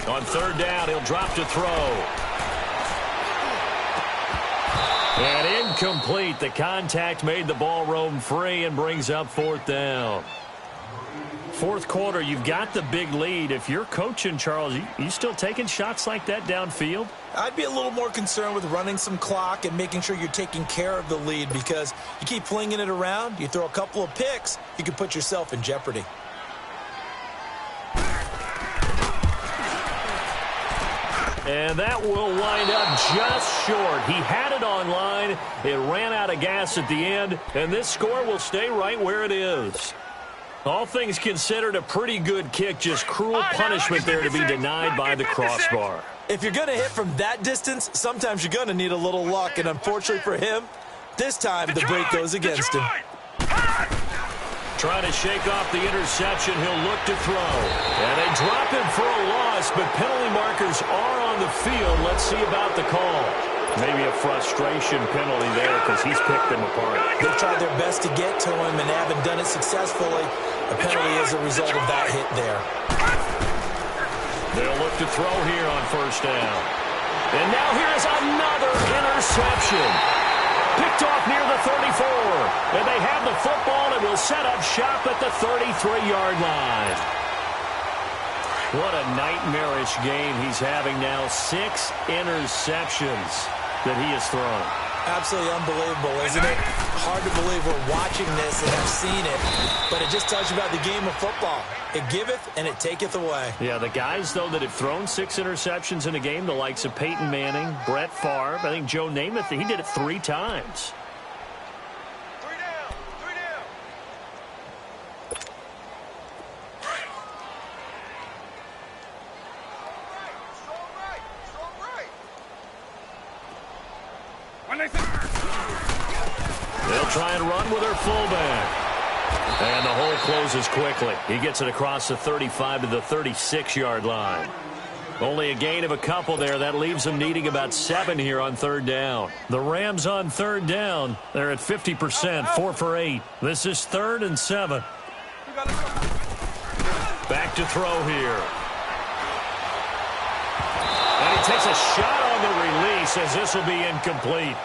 On 3rd down, he'll drop to throw. And incomplete. The contact made the ball roam free and brings up 4th down. 4th quarter, you've got the big lead. If you're coaching, Charles, you still taking shots like that downfield? I'd be a little more concerned with running some clock and making sure you're taking care of the lead, because you keep flinging it around, you throw a couple of picks, you can put yourself in jeopardy. And that will wind up just short. He had it on line. It ran out of gas at the end, and this score will stay right where it is. All things considered, a pretty good kick. Just cruel punishment there to be denied by the crossbar. If you're going to hit from that distance, sometimes you're going to need a little luck. And unfortunately for him, this time the break goes against him. Trying to shake off the interception, he'll look to throw. And they drop him for a loss, but penalty markers are on the field. Let's see about the call. Maybe a frustration penalty there because he's picked them apart. They've tried their best to get to him and haven't done it successfully. A penalty is a result of that hit there. They'll look to throw here on 1st down. And now here's another interception. Picked off near the 34. And they have the football and will set up shop at the 33-yard line. What a nightmarish game he's having now. 6 interceptions that he has thrown. Absolutely unbelievable, isn't it? Hard to believe we're watching this and have seen it, but it just tells you about the game of football. It giveth and it taketh away. Yeah, the guys, though, that have thrown 6 interceptions in a game, the likes of Peyton Manning, Brett Favre, I think Joe Namath, he did it 3 times. They'll try and run with their fullback. And the hole closes quickly. He gets it across the 35 to the 36-yard line. Only a gain of a couple there. That leaves them needing about 7 here on 3rd down. The Rams on 3rd down. They're at 50%, 4 for 8. This is 3rd and 7. Back to throw here. And he takes a shot on the release as this will be incomplete.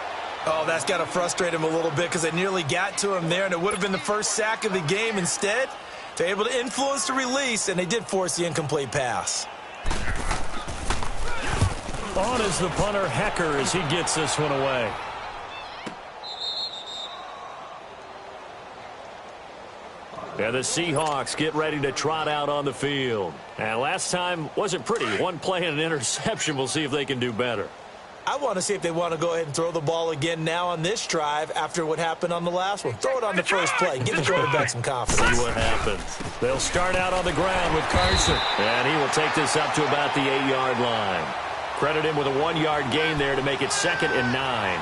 Oh, that's got to frustrate him a little bit because they nearly got to him there, and it would have been the first sack of the game. Instead, they're able to influence the release, and they did force the incomplete pass. On is the punter, Hecker, as he gets this one away. And the Seahawks get ready to trot out on the field. And last time wasn't pretty. One play and an interception. We'll see if they can do better. I want to see if they want to go ahead and throw the ball again now on this drive after what happened on the last one. Throw it on the first play. Give the quarterback some confidence. See what happens. They'll start out on the ground with Carson. And he will take this up to about the 8-yard line. Credit him with a 1-yard gain there to make it 2nd and 9.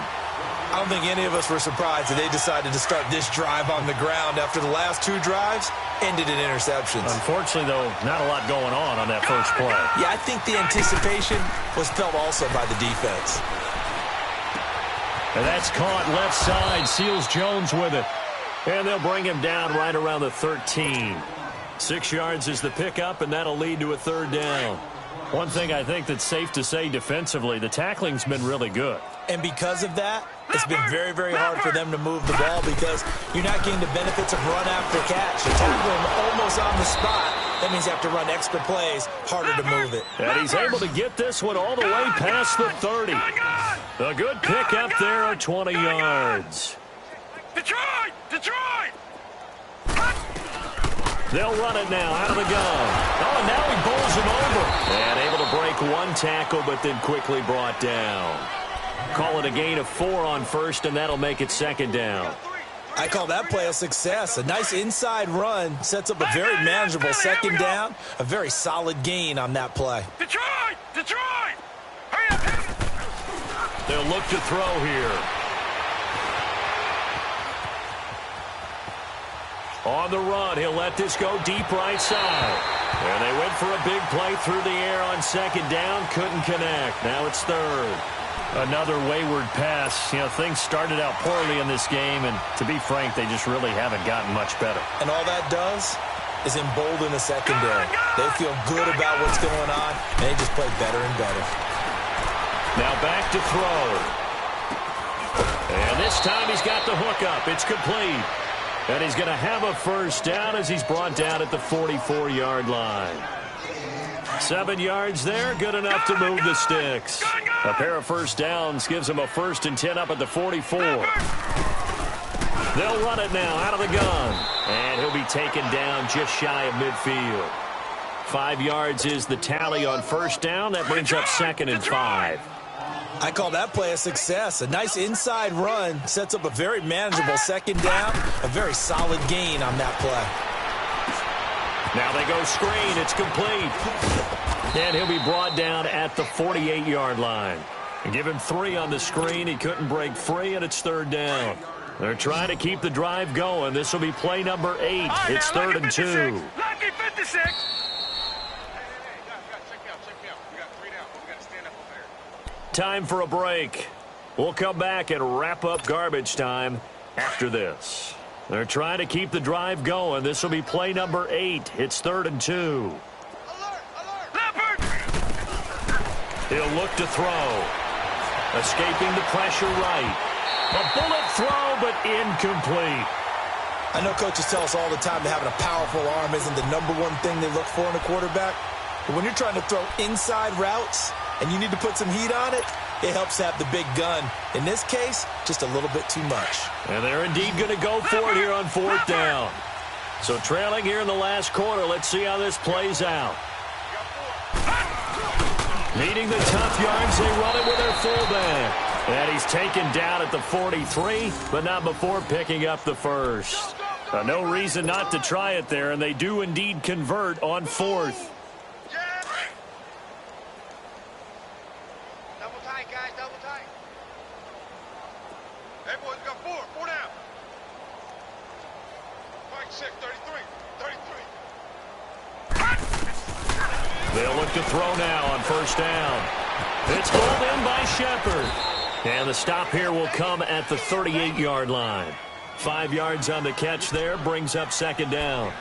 I don't think any of us were surprised that they decided to start this drive on the ground after the last 2 drives ended in interceptions. Unfortunately, though, not a lot going on that first play. Yeah, I think the anticipation was felt also by the defense. And that's caught left side. Seals Jones with it. And they'll bring him down right around the 13. 6 yards is the pickup, and that'll lead to a 3rd down. One thing I think that's safe to say defensively, the tackling's been really good. And because of that, it's been very, very hard for them to move the ball because you're not getting the benefits of run after catch. You tackle them almost on the spot. That means you have to run extra plays, harder to move it. And he's able to get this one all the way past the 30. A good pickup there at 20 yards. Detroit! Detroit! They'll run it now out of the gun. Oh, and now he bowls him over. And able to break 1 tackle, but then quickly brought down. Call it a gain of 4 on first, and that'll make it 2nd down. I call that play a success. A nice inside run sets up a very manageable 2nd down. A very solid gain on that play. Detroit! Detroit! Hurry up! They'll look to throw here. On the run, he'll let this go deep right side. And they went for a big play through the air on 2nd down. Couldn't connect. Now it's 3rd. Another wayward pass. You know, things started out poorly in this game, and to be frank, they just really haven't gotten much better. And all that does is embolden the secondary. They feel good about what's going on, and they just play better and better. Now back to throw. And this time he's got the hook up. It's complete. And he's going to have a 1st down as he's brought down at the 44-yard line. 7 yards there, good enough to move the sticks. A pair of 1st downs gives him a 1st and 10 up at the 44. They'll run it now out of the gun. And he'll be taken down just shy of midfield. 5 yards is the tally on 1st down. That brings up 2nd and 5. I call that play a success. A nice inside run sets up a very manageable 2nd down. A very solid gain on that play. Now they go screen. It's complete. And he'll be brought down at the 48-yard line. Give him 3 on the screen. He couldn't break free, and it's 3rd down. They're trying to keep the drive going. This will be play number 8. It's 3rd and 2. Lucky 56. Time for a break. We'll come back and wrap up garbage time after this. They're trying to keep the drive going. This will be play number 8. It's 3rd and 2. Leopard! He'll look to throw. Escaping the pressure right. A bullet throw, but incomplete. I know coaches tell us all the time that having a powerful arm isn't the #1 thing they look for in a quarterback. But when you're trying to throw inside routes and you need to put some heat on it, it helps have the big gun. In this case, just a little bit too much. And they're indeed going to go for it here on 4th down. So trailing here in the last quarter, let's see how this plays out. Needing the tough yards, they run it with their fullback. And he's taken down at the 43, but not before picking up the 1st. No reason not to try it there, and they do indeed convert on 4th. Double tight, guys, double tight. Hey, boys, we got 4 down. 26, 33. They'll look to throw now on 1st down. It's pulled in by Shepard. And the stop here will come at the 38-yard line. 5 yards on the catch there, brings up 2nd down.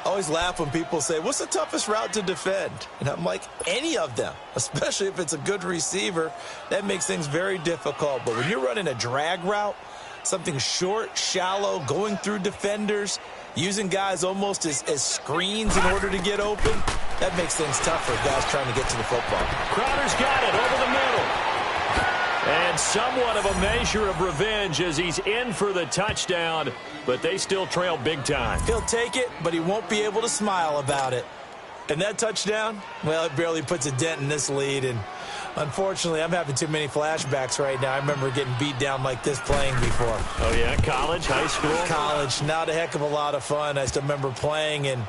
I always laugh when people say, what's the toughest route to defend? And I'm like, any of them, especially if it's a good receiver. That makes things very difficult. But when you're running a drag route, something short, shallow, going through defenders, using guys almost as screens in order to get open, that makes things tough for guys trying to get to the football. Crowder's got it over the middle. And somewhat of a measure of revenge as he's in for the touchdown, but they still trail big time. He'll take it, but he won't be able to smile about it. And that touchdown, well, it barely puts a dent in this lead. And unfortunately, I'm having too many flashbacks right now. I remember getting beat down like this playing before. Oh, yeah? College, high school? College, not a heck of a lot of fun. I still remember playing and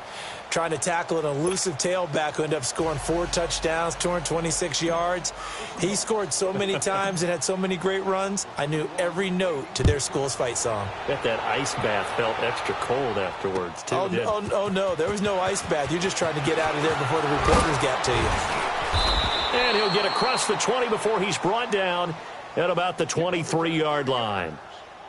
trying to tackle an elusive tailback who ended up scoring 4 touchdowns, 226 yards. He scored so many times and had so many great runs, I knew every note to their school's fight song. Bet that ice bath felt extra cold afterwards, too. Oh, no, there was no ice bath. You're just trying to get out of there before the reporters got to you. And he'll get across the 20 before he's brought down at about the 23-yard line.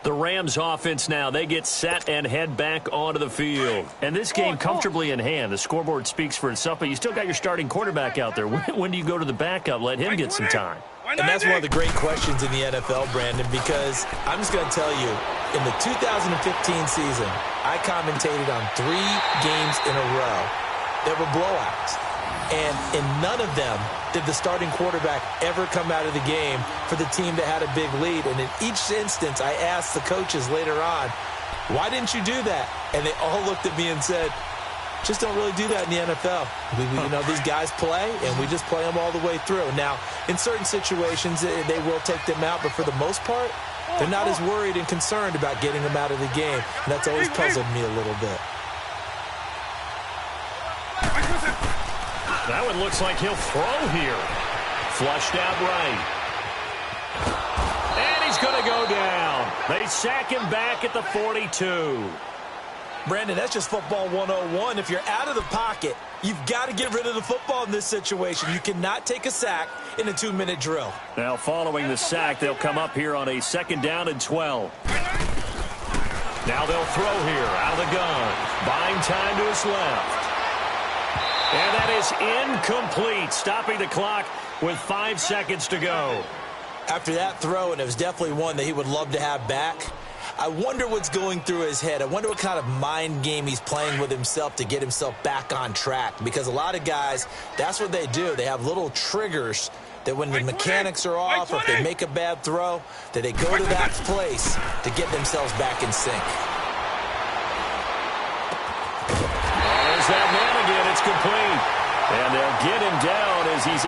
The Rams offense now, they get set and head back onto the field. And this game comfortably in hand. The scoreboard speaks for itself, but you still got your starting quarterback out there. When do you go to the backup? Let him get some time. And that's one of the great questions in the NFL, Brandon, because I'm just going to tell you, in the 2015 season, I commentated on 3 games in a row that were blowouts. And in none of them did the starting quarterback ever come out of the game for the team that had a big lead. And in each instance, I asked the coaches later on, why didn't you do that? And they all looked at me and said, just don't really do that in the NFL. You know, these guys play, and we just play them all the way through. Now, in certain situations, they will take them out, but for the most part, they're not as worried and concerned about getting them out of the game. And that's always puzzled me a little bit. That one looks like he'll throw here. Flushed out right. And he's going to go down. They sack him back at the 42. Brandon, that's just football 101. If you're out of the pocket, you've got to get rid of the football in this situation. You cannot take a sack in a 2-minute drill. Now, following the sack, they'll come up here on a 2nd down and 12. Now they'll throw here out of the gun. Buying time to his left. And that is incomplete, stopping the clock with 5 seconds to go. After that throw, and it was definitely one that he would love to have back, I wonder what's going through his head. I wonder what kind of mind game he's playing with himself to get himself back on track. Because a lot of guys, that's what they do. They have little triggers that when the mechanics are off or if they make a bad throw, that they go to that place to get themselves back in sync. There's that man again. It's complete. And they'll get him down as he's